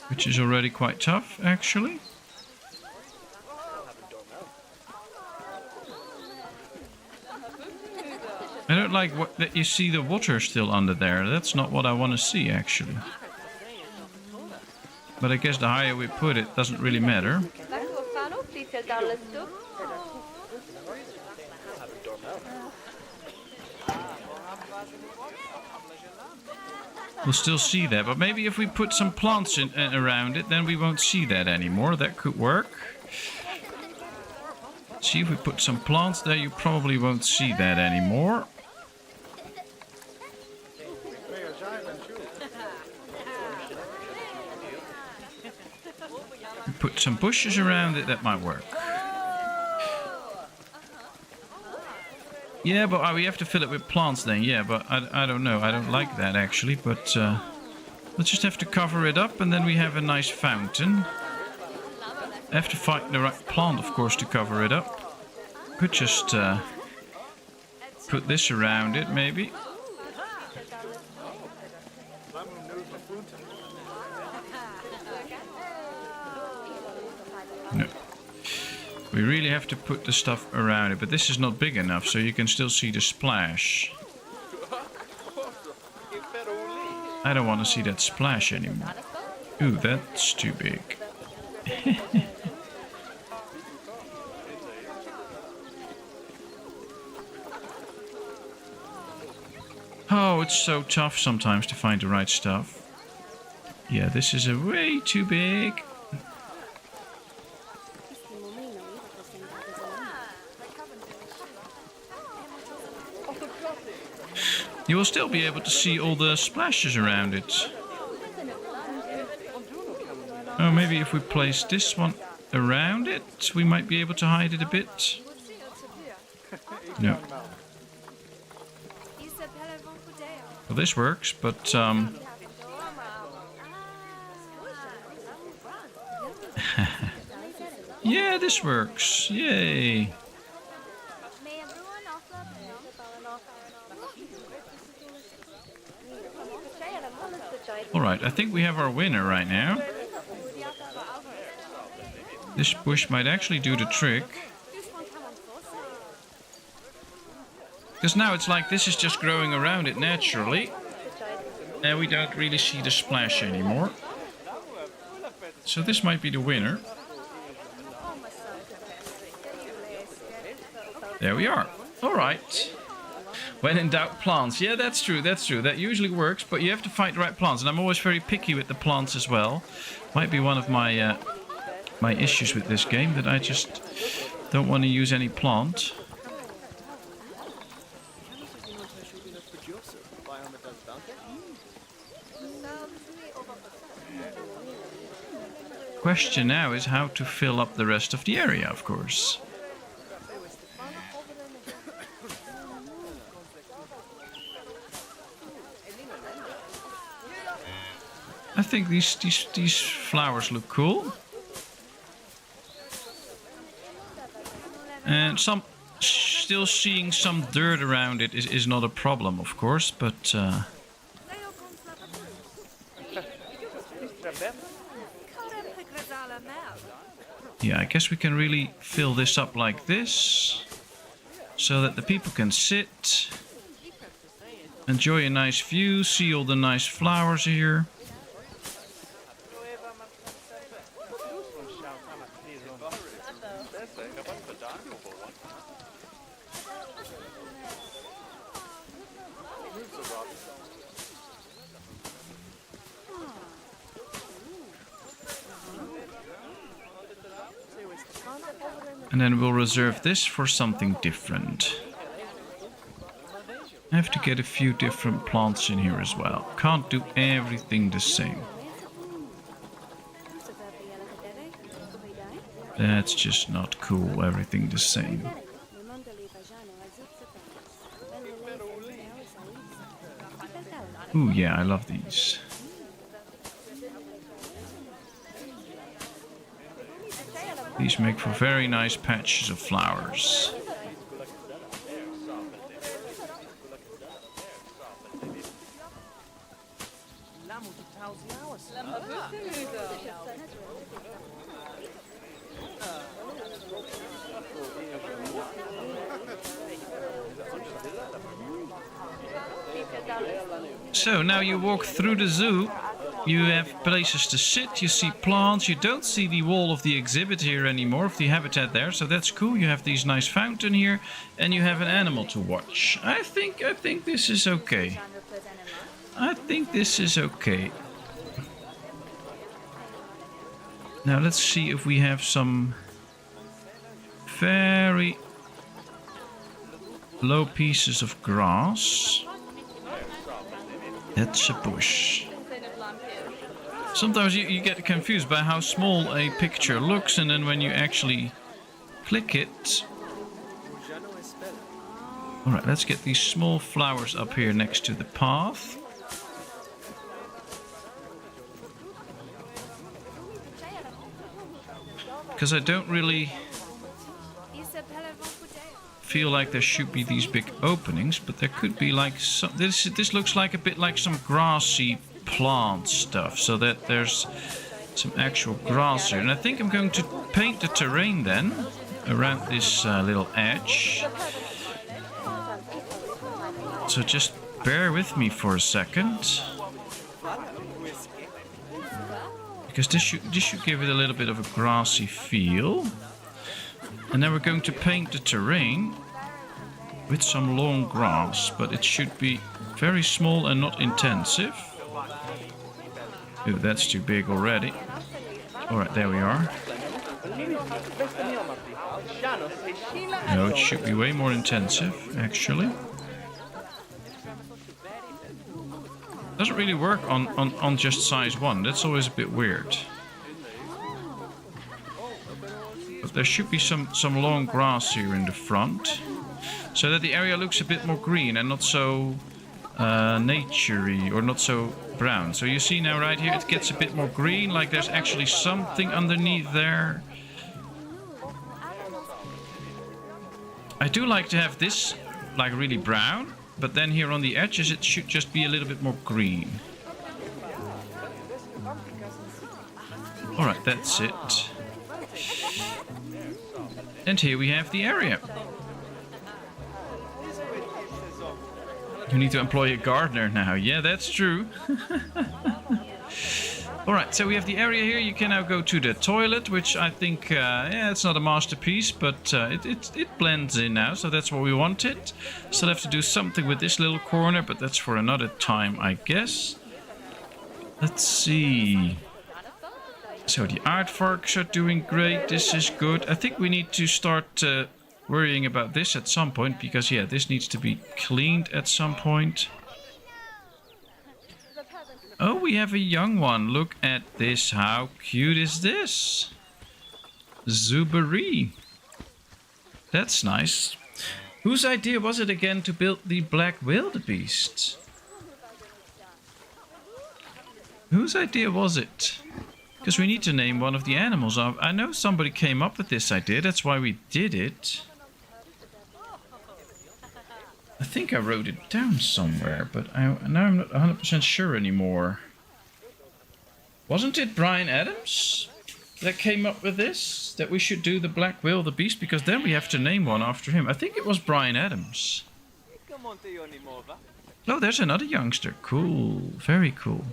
which is already quite tough actually. I don't like that you see the water still under there. That's not what I want to see actually. But I guess the higher we put it doesn't really matter. We'll still see that, but maybe if we put some plants in, around it, then we won't see that anymore. That could work. See, if we put some plants there, you probably won't see that anymore. Put some bushes around it, that might work. Yeah, but we have to fill it with plants then. Yeah, but I don't know. I don't like that actually, but we'll just have to cover it up and then we have a nice fountain. I have to find the right plant, of course, to cover it up. Could just put this around it, maybe. No. We really have to put the stuff around it, but this is not big enough, so you can still see the splash. I don't want to see that splash anymore. Ooh, that's too big. Oh, it's so tough sometimes to find the right stuff. Yeah, this is a way too big. You will still be able to see all the splashes around it. Oh, maybe if we place this one around it, we might be able to hide it a bit. No. Well, this works, but yeah, this works. Yay. Alright, I think we have our winner right now. This bush might actually do the trick. Because now it's like this is just growing around it naturally. And we don't really see the splash anymore. So this might be the winner. There we are. Alright. When in doubt, plants. Yeah, that's true, that's true. That usually works, but you have to find the right plants. And I'm always very picky with the plants as well. Might be one of my my issues with this game, that I just don't want to use any plant. Question now is how to fill up the rest of the area, of course. I think these flowers look cool. And still seeing some dirt around it is not a problem, of course, but yeah, I guess we can really fill this up like this, so that the people can sit, enjoy a nice view, see all the nice flowers here. And then we'll reserve this for something different. I have to get a few different plants in here as well. Can't do everything the same. That's just not cool, everything the same. Ooh, yeah, I love these. These make for very nice patches of flowers. So now you walk through the zoo. You have places to sit, you see plants, you don't see the wall of the exhibit here anymore, of the habitat there, so that's cool. You have these nice fountain here, and you have an animal to watch. I think this is okay. I think this is okay. Now let's see if we have some very low pieces of grass. That's a bush. Sometimes you get confused by how small a picture looks, and then when you actually click it... Alright, let's get these small flowers up here next to the path. Because I don't really feel like there should be these big openings, but there could be like some... This looks like a bit like some grassy plant stuff, so that there's some actual grass here. And I think I'm going to paint the terrain then around this little edge. So just bear with me for a second, because this should give it a little bit of a grassy feel. And then we're going to paint the terrain with some long grass, but it should be very small and not intensive. Ooh, that's too big already. Alright, there we are. No, it should be way more intensive, actually. Doesn't really work on just size 1. That's always a bit weird. But there should be some long grass here in the front, so that the area looks a bit more green and not so naturey or not so brown. So you see now right here it gets a bit more green, like there's actually something underneath there. I do like to have this like really brown, but then here on the edges it should just be a little bit more green. Alright, that's it. And here we have the area. You need to employ a gardener now. Yeah, that's true. Alright, so we have the area here. You can now go to the toilet, which I think, yeah, it's not a masterpiece, but it blends in now, so that's what we wanted. Still have to do something with this little corner, but that's for another time, I guess. Let's see. So the aardvarks are doing great. This is good. I think we need to start worrying about this at some point, because, yeah, this needs to be cleaned at some point. Oh, we have a young one. Look at this. How cute is this? Zubery. That's nice. Whose idea was it again to build the Black Wildebeest? Whose idea was it? Because we need to name one of the animals. I know somebody came up with this idea. That's why we did it. I think I wrote it down somewhere, but now I'm not 100% sure anymore. Wasn't it Bryan Adams that came up with this? That we should do the Black Wildebeest, because then we have to name one after him. I think it was Bryan Adams. Oh, there's another youngster. Cool. Very cool.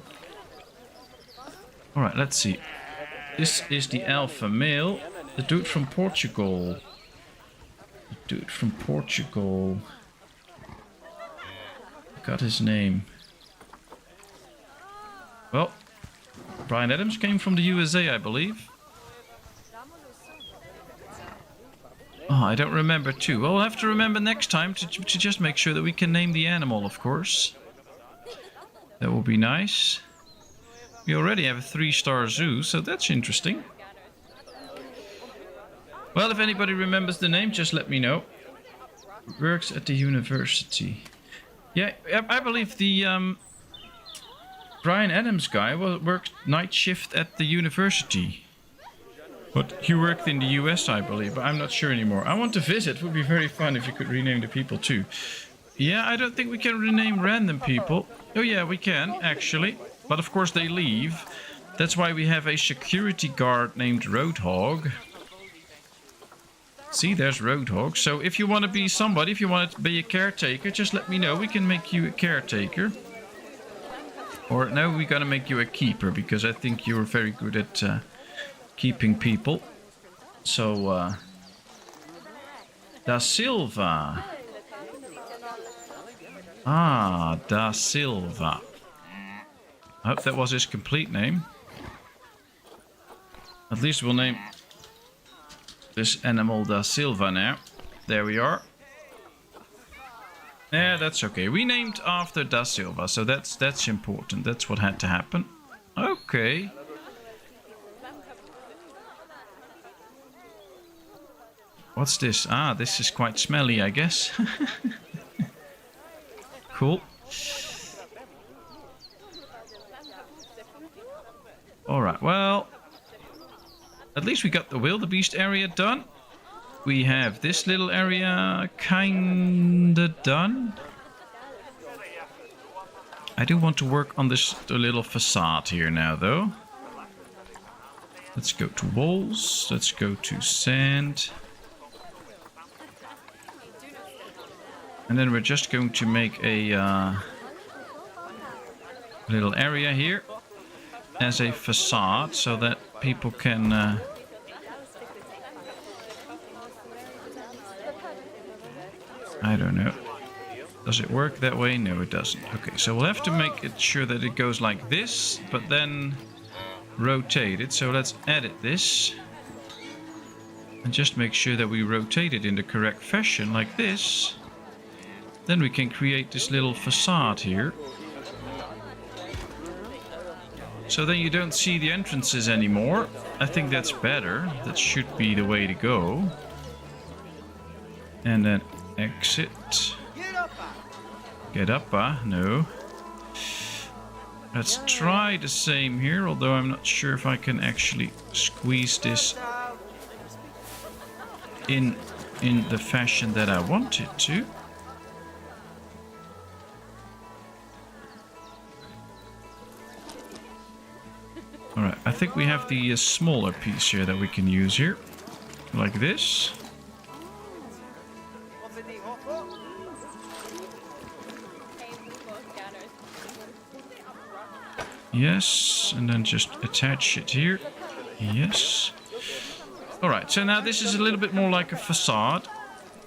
Alright, let's see. This is the alpha male. The dude from Portugal. The dude from Portugal. Got his name. Well, Bryan Adams came from the USA, I believe. Oh, I don't remember too. Well, we'll have to remember next time to just make sure that we can name the animal, of course. That will be nice. We already have a 3-star zoo, so that's interesting. Well, if anybody remembers the name, just let me know. Works at the university. Yeah, I believe the Bryan Adams guy worked night shift at the university. But he worked in the US, I believe, but I'm not sure anymore. I want to visit. It would be very fun if you could rename the people too. Yeah, I don't think we can rename random people. Oh yeah, we can, actually. But of course they leave. That's why we have a security guard named Roadhog. See, there's Roadhog. So if you want to be somebody, if you want to be a caretaker, just let me know. We can make you a caretaker. Or no, we're going to make you a keeper, because I think you're very good at keeping people. So, Da Silva. Ah, Da Silva. I hope that was his complete name. At least we'll name this animal Da Silva now. There we are. Yeah, that's okay. We named after Da Silva, so that's important. That's what had to happen. Okay. What's this? Ah, this is quite smelly, I guess. Cool. Alright, well, at least we got the wildebeest area done. We have this little area kinda done. I do want to work on the little facade here now, though. Let's go to walls. Let's go to sand. And then we're just going to make a little area here as a facade, so that people can I don't know. Does it work that way? No, it doesn't. Okay, so we'll have to make it sure that it goes like this, but then rotate it. So let's edit this. And just make sure that we rotate it in the correct fashion, like this. Then we can create this little facade here. So then you don't see the entrances anymore. I think that's better. That should be the way to go. And then exit. Get up, no. Let's try the same here, although I'm not sure if I can actually squeeze this in the fashion that I want it to. Alright, I think we have the smaller piece here that we can use here. Like this. Yes, and then just attach it here. Yes. Alright, so now this is a little bit more like a facade.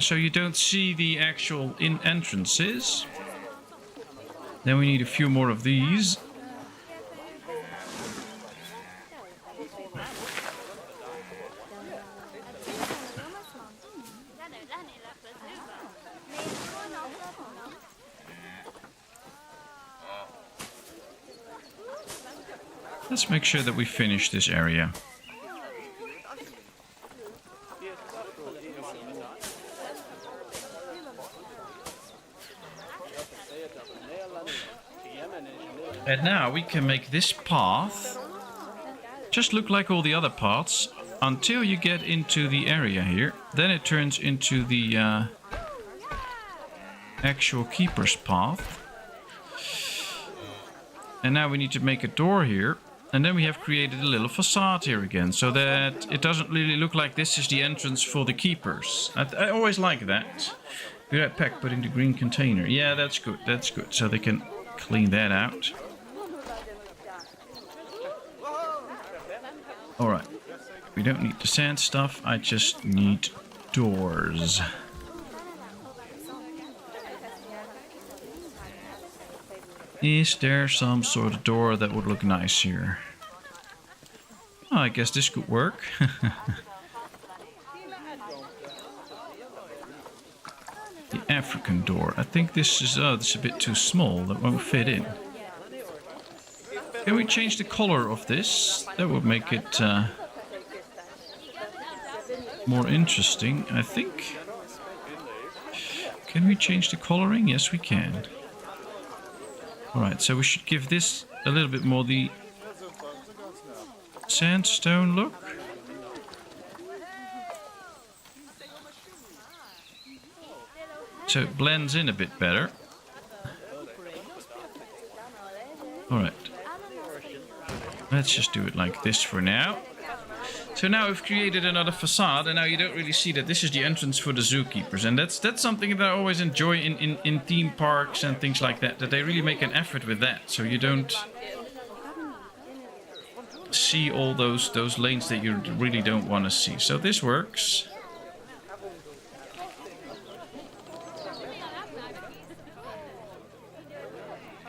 So you don't see the actual entrances. Then we need a few more of these. Let's make sure that we finish this area. And now we can make this path just look like all the other paths until you get into the area here. Then it turns into the actual keeper's path. And now we need to make a door here. And then we have created a little facade here again, so that it doesn't really look like this is the entrance for the keepers. I always like that. Be right back, put in the green container. Yeah, that's good, that's good. So they can clean that out. Alright. We don't need the sand stuff, I just need doors. Is there some sort of door that would look nice here? Oh, I guess this could work. The African door. I think this is this is a bit too small. That won't fit in. Can we change the color of this? That would make it more interesting, I think. Can we change the coloring? Yes, we can. Alright, so we should give this a little bit more the sandstone look. So it blends in a bit better. Alright. Let's just do it like this for now. So now we've created another facade, and now you don't really see that this is the entrance for the zookeepers. And that's something that I always enjoy in theme parks and things like that, that they really make an effort with that. So you don't see all those lanes that you really don't want to see. So this works.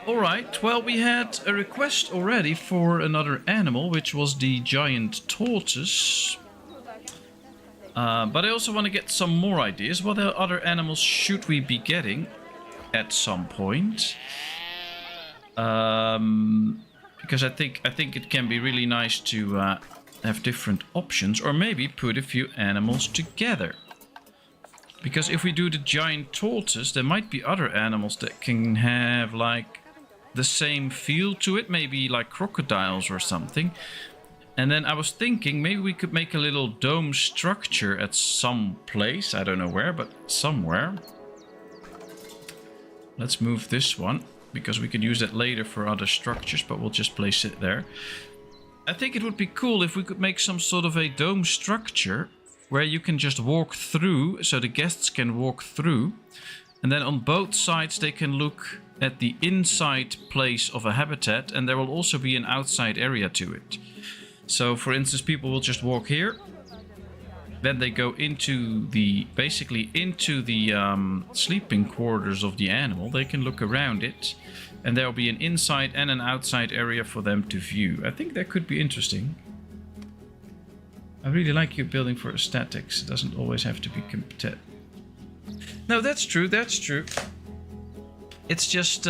Alright, well, we had a request already for another animal, which was the giant tortoise. But I also want to get some more ideas. What other animals should we be getting at some point? Because I think it can be really nice to have different options, or maybe put a few animals together. Because if we do the giant tortoise, there might be other animals that can have like the same feel to it, maybe like crocodiles or something. And then I was thinking maybe we could make a little dome structure at some place. I don't know where, but somewhere. Let's move this one, because we can use that later for other structures, but we'll just place it there. I think it would be cool if we could make some sort of a dome structure where you can just walk through, so the guests can walk through. And then on both sides they can look at the inside place of a habitat, and there will also be an outside area to it. So for instance, people will just walk here. Then they go into the, basically into the sleeping quarters of the animal. They can look around it, and there will be an inside and an outside area for them to view. I think that could be interesting. I really like your building for aesthetics. It doesn't always have to be competitive. No, that's true, that's true. It's just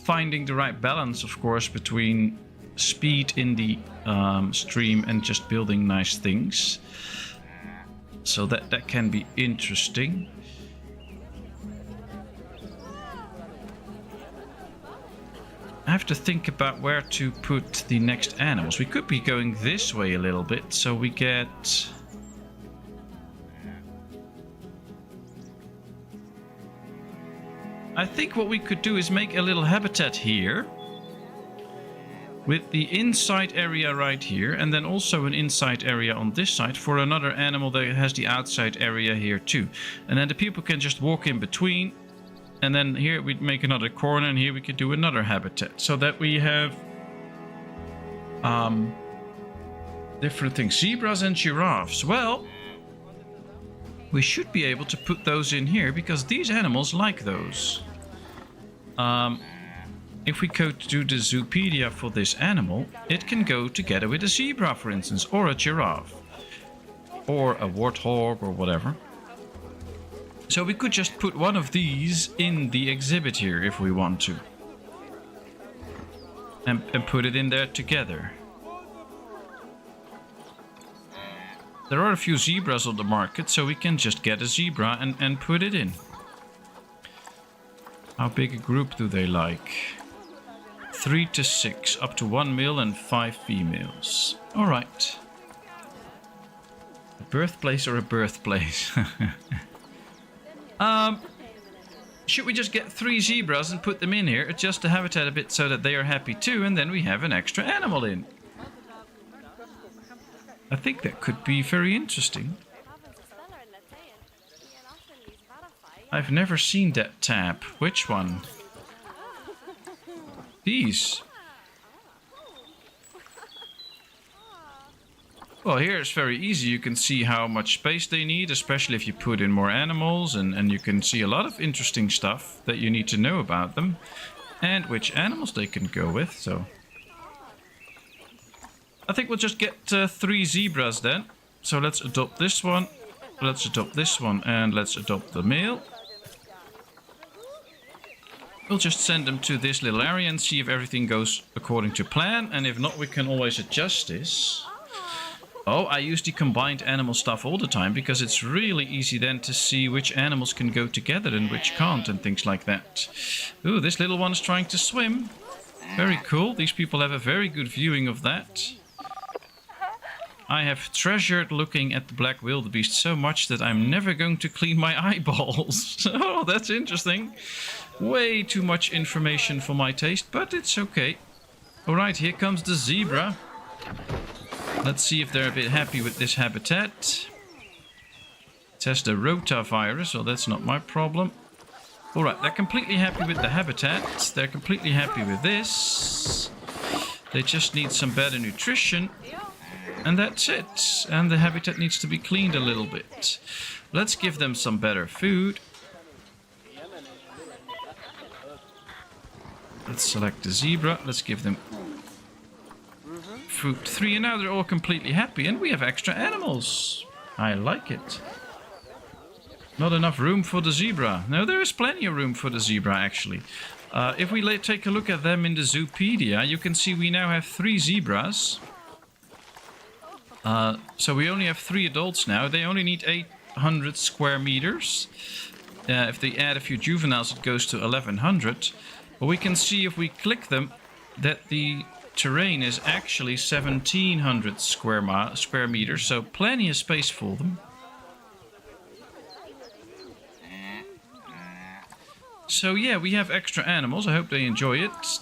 finding the right balance, of course, between speed in the stream and just building nice things. So that can be interesting. I have to think about where to put the next animals. We could be going this way a little bit, so we get... I think what we could do is make a little habitat here. With the inside area right here, and then also an inside area on this side for another animal that has the outside area here too. And then the people can just walk in between. And then here we'd make another corner, and here we could do another habitat. So that we have different things. Zebras and giraffes. Well, we should be able to put those in here because these animals like those. If we go to the Zoopedia for this animal, it can go together with a zebra, for instance, or a giraffe, or a warthog, or whatever. So we could just put one of these in the exhibit here if we want to. And put it in there together. There are a few zebras on the market, so we can just get a zebra and put it in. How big a group do they like? 3 to 6, up to 1 male and 5 females. Alright. A birthplace or a birthplace? Should we just get 3 zebras and put them in here? Adjust the habitat a bit so that they are happy too, and then we have an extra animal in. I think that could be very interesting. I've never seen that tab. Which one? These. Well, here it's very easy. You can see how much space they need, especially if you put in more animals, and you can see a lot of interesting stuff that you need to know about them and which animals they can go with. So I think we'll just get 3 zebras then. So let's adopt this one, let's adopt this one, and let's adopt the male. We'll just send them to this little area and see if everything goes according to plan, and if not, we can always adjust this. Oh, I use the combined animal stuff all the time because it's really easy then to see which animals can go together and which can't and things like that. Ooh, this little one is trying to swim. Very cool. These people have a very good viewing of that. I have treasured looking at the Black Wildebeest so much that I'm never going to clean my eyeballs. Oh, that's interesting. Way too much information for my taste, but it's okay. Alright, here comes the zebra. Let's see if they're a bit happy with this habitat. It has the rotavirus, so that's not my problem. Alright, they're completely happy with the habitat. They're completely happy with this. They just need some better nutrition. And that's it. And the habitat needs to be cleaned a little bit. Let's give them some better food. Let's select the zebra. Let's give them fruit 3. And now they're all completely happy. And we have extra animals. I like it. Not enough room for the zebra. No, there is plenty of room for the zebra, actually. If we take a look at them in the Zoopedia, you can see we now have 3 zebras. So we only have 3 adults now. They only need 800 square meters. If they add a few juveniles, it goes to 1100. But we can see if we click them that the terrain is actually 1700 square meters. So plenty of space for them. So yeah, we have extra animals. I hope they enjoy it.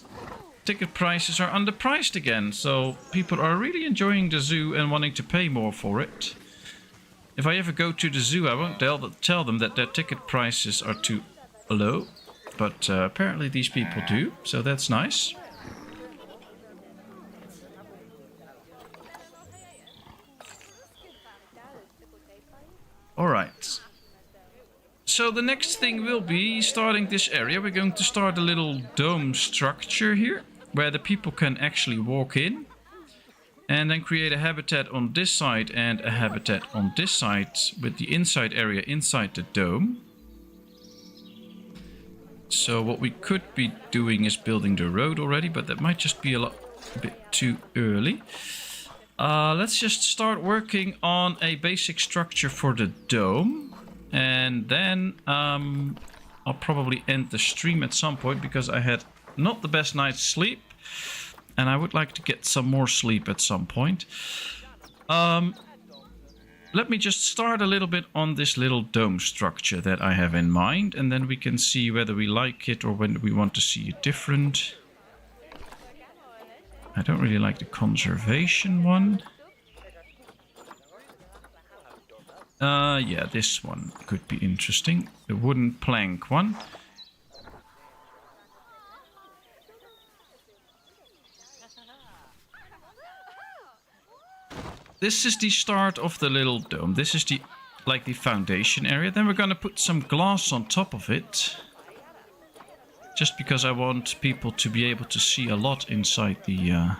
Ticket prices are underpriced again, so people are really enjoying the zoo and wanting to pay more for it. If I ever go to the zoo, I won't tell them that their ticket prices are too low, but apparently these people do, so that's nice. Alright. So the next thing will be starting this area. We're going to start a little dome structure here, where the people can actually walk in. And then create a habitat on this side and a habitat on this side, with the inside area inside the dome. So what we could be doing is building the road already, but that might just be a bit too early. Let's just start working on a basic structure for the dome. And then I'll probably end the stream at some point, because I had not the best night's sleep. And I would like to get some more sleep at some point. Let me just start a little bit on this little dome structure that I have in mind. And then we can see whether we like it or when we want to see it different. I don't really like the conservation one. Yeah, this one could be interesting. The wooden plank one. This is the start of the little dome. This is the foundation area. Then we're going to put some glass on top of it. Just because I want people to be able to see a lot inside the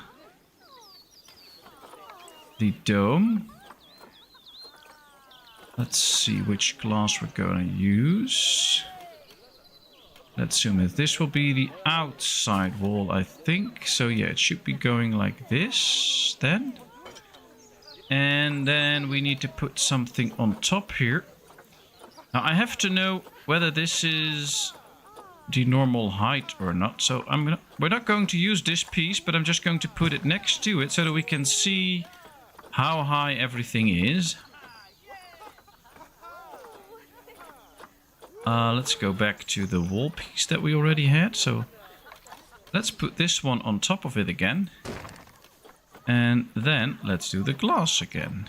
dome. Let's see which glass we're going to use. Let's zoom in. This will be the outside wall, I think. So yeah, it should be going like this then. And then we need to put something on top here. Now I have to know whether this is the normal height or not. So we're not going to use this piece, but I'm just going to put it next to it so that we can see how high everything is. Let's go back to the wall piece that we already had. So let's put this one on top of it again. And then let's do the glass again.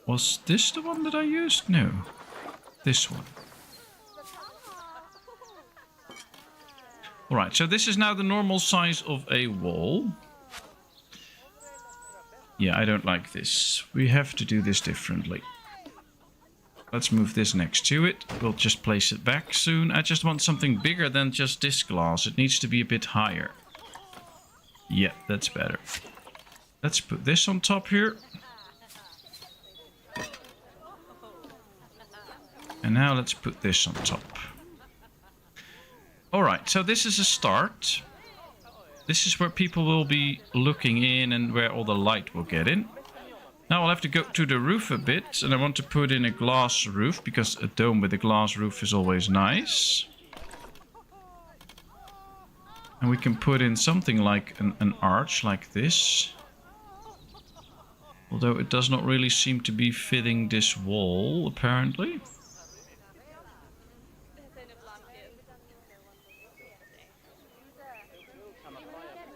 Was this the one that I used? No. This one. Alright, so this is now the normal size of a wall. Yeah, I don't like this. We have to do this differently. Let's move this next to it. We'll just place it back soon. I just want something bigger than just this glass. It needs to be a bit higher. Yeah, that's better. Let's put this on top here. And now let's put this on top. Alright, so this is a start. This is where people will be looking in and where all the light will get in. Now I'll have to go to the roof a bit, and I want to put in a glass roof, because a dome with a glass roof is always nice. And we can put in something like an arch like this. Although it does not really seem to be fitting this wall, apparently.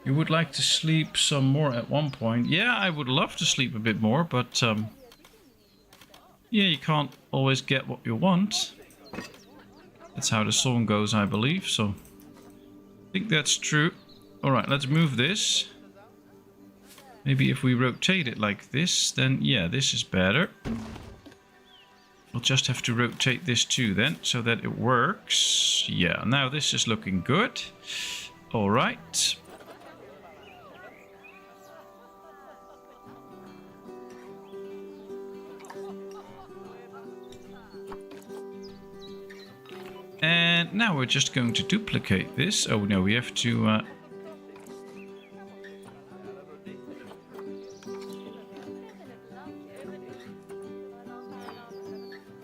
You would like to sleep some more at one point. Yeah, I would love to sleep a bit more, but yeah, you can't always get what you want. That's how the song goes, I believe, so I think that's true. Alright, let's move this. Maybe if we rotate it like this, then yeah, this is better. We'll just have to rotate this too then, so that it works. Yeah, now this is looking good. Alright. And now we're just going to duplicate this. Oh no, we have to...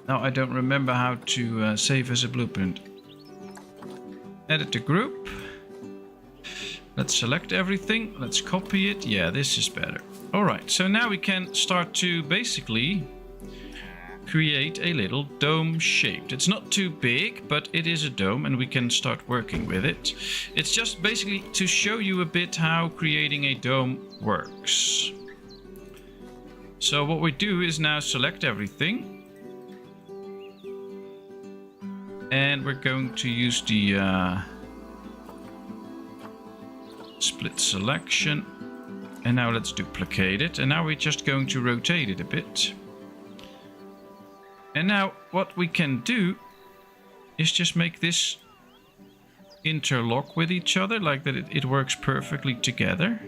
Now I don't remember how to save as a blueprint. Edit the group. Let's select everything. Let's copy it. Yeah, this is better. Alright, so now we can start to basically create a little dome shaped. It's not too big, but it is a dome and we can start working with it. It's just basically to show you a bit how creating a dome works. So what we do is now select everything. And we're going to use the split selection. And now let's duplicate it. And now we're just going to rotate it a bit. And now what we can do is just make this interlock with each other, like that it works perfectly together.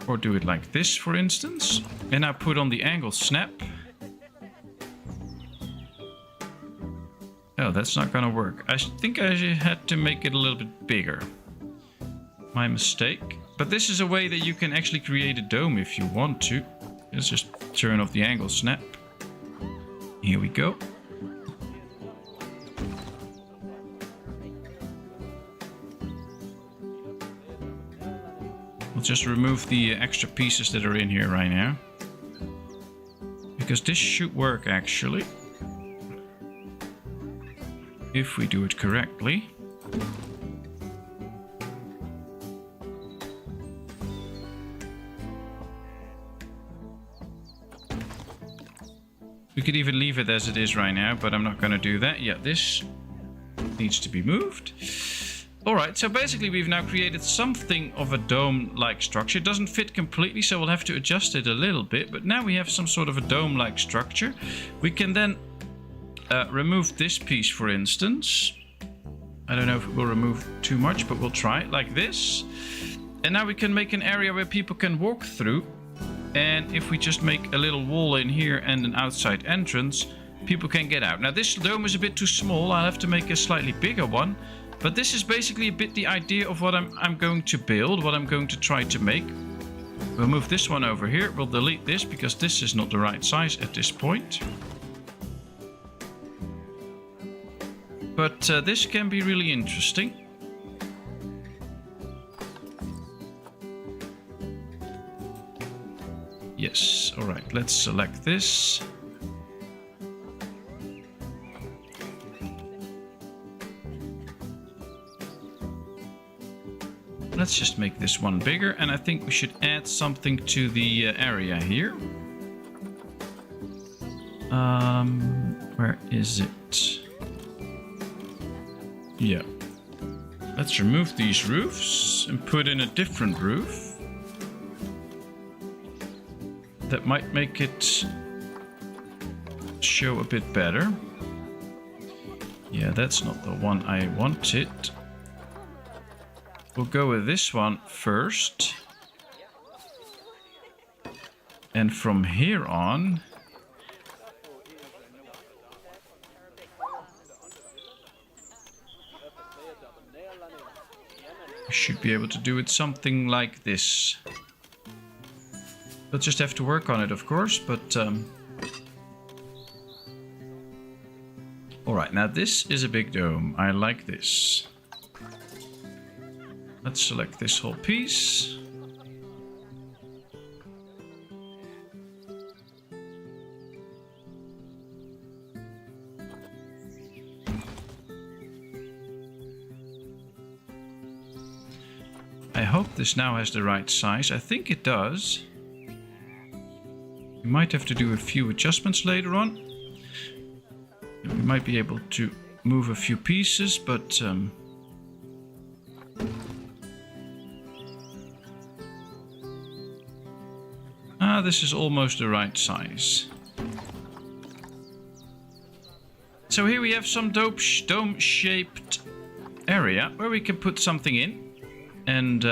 Or do it like this, for instance. And now put on the angle snap. Oh, that's not gonna work. I think I had to make it a little bit bigger. My mistake. But this is a way that you can actually create a dome if you want to. Let's just turn off the angle snap. Here we go. We'll just remove the extra pieces that are in here right now. Because this should work actually. If we do it correctly. We could even leave it as it is right now, but I'm not going to do that. Yeah, this needs to be moved. Alright, so basically we've now created something of a dome-like structure. It doesn't fit completely, so we'll have to adjust it a little bit. But now we have some sort of a dome-like structure. We can then remove this piece, for instance. I don't know if it will remove too much, but we'll try it like this. And now we can make an area where people can walk through. And if we just make a little wall in here and an outside entrance, people can get out. Now this dome is a bit too small. I'll have to make a slightly bigger one. But this is basically a bit the idea of what I'm going to build, what I'm going to try to make. We'll move this one over here. We'll delete this because this is not the right size at this point. But this can be really interesting. Yes, alright, let's select this. Let's just make this one bigger, and I think we should add something to the area here. Where is it? Yeah. Let's remove these roofs and put in a different roof. That might make it show a bit better. Yeah, that's not the one I wanted. We'll go with this one first. And from here on, we should be able to do it something like this. We'll just have to work on it, of course, but alright, now this is a big dome. I like this. Let's select this whole piece. I hope this now has the right size. I think it does. We might have to do a few adjustments later on. We might be able to move a few pieces, but this is almost the right size. So here we have some dome-shaped area where we can put something in, and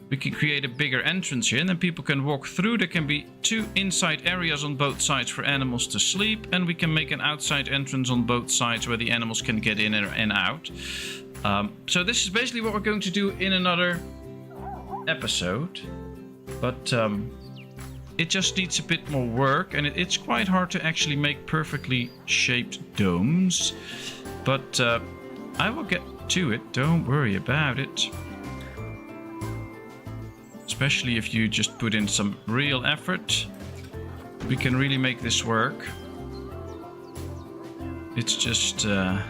we can create a bigger entrance here, and then people can walk through. There can be two inside areas on both sides for animals to sleep, and we can make an outside entrance on both sides where the animals can get in and out. So this is basically what we're going to do in another episode, but it just needs a bit more work, and it's quite hard to actually make perfectly shaped domes, but I will get to it, don't worry about it. Especially if you just put in some real effort, we can really make this work. It's just I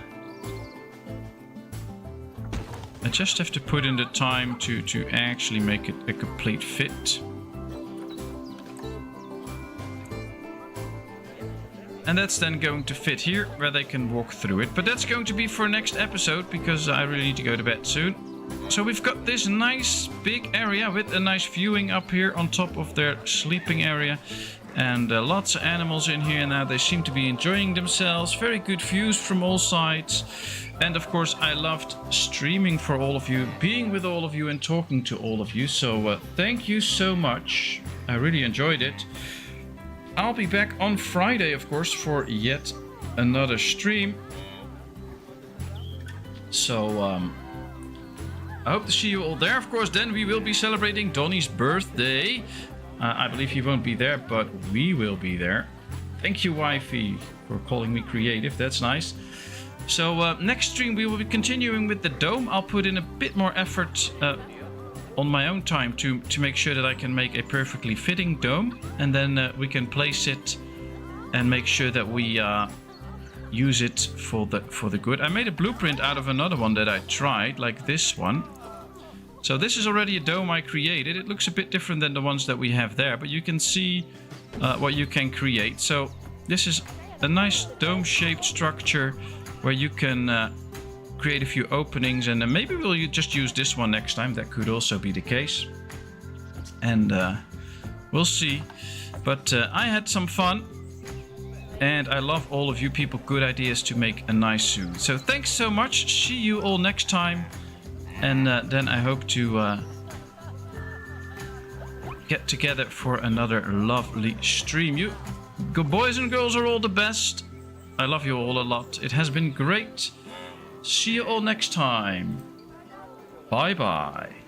just have to put in the time to actually make it a complete fit. And that's then going to fit here where they can walk through it. But that's going to be for next episode because I really need to go to bed soon. So we've got this nice big area with a nice viewing up here on top of their sleeping area. And lots of animals in here now. They seem to be enjoying themselves. Very good views from all sides. And of course I loved streaming for all of you, being with all of you and talking to all of you. So thank you so much. I really enjoyed it. I'll be back on Friday, of course, for yet another stream. So, I hope to see you all there. Of course, then we will be celebrating Donnie's birthday. I believe he won't be there, but we will be there. Thank you, Wifey, for calling me creative. That's nice. So, next stream we will be continuing with the dome. I'll put in a bit more effort on my own time to make sure that I can make a perfectly fitting dome, and then we can place it and make sure that we use it for the good. I made a blueprint out of another one that I tried, like this one. So this is already a dome I created. It looks a bit different than the ones that we have there, but you can see what you can create. So this is a nice dome-shaped structure where you can create a few openings, and maybe we'll just use this one next time. That could also be the case, and we'll see. But I had some fun, and I love all of you people. Good ideas to make a nice zoo. So thanks so much. See you all next time, and then I hope to get together for another lovely stream. You good boys and girls are all the best. I love you all a lot. It has been great. See you all next time. Bye bye.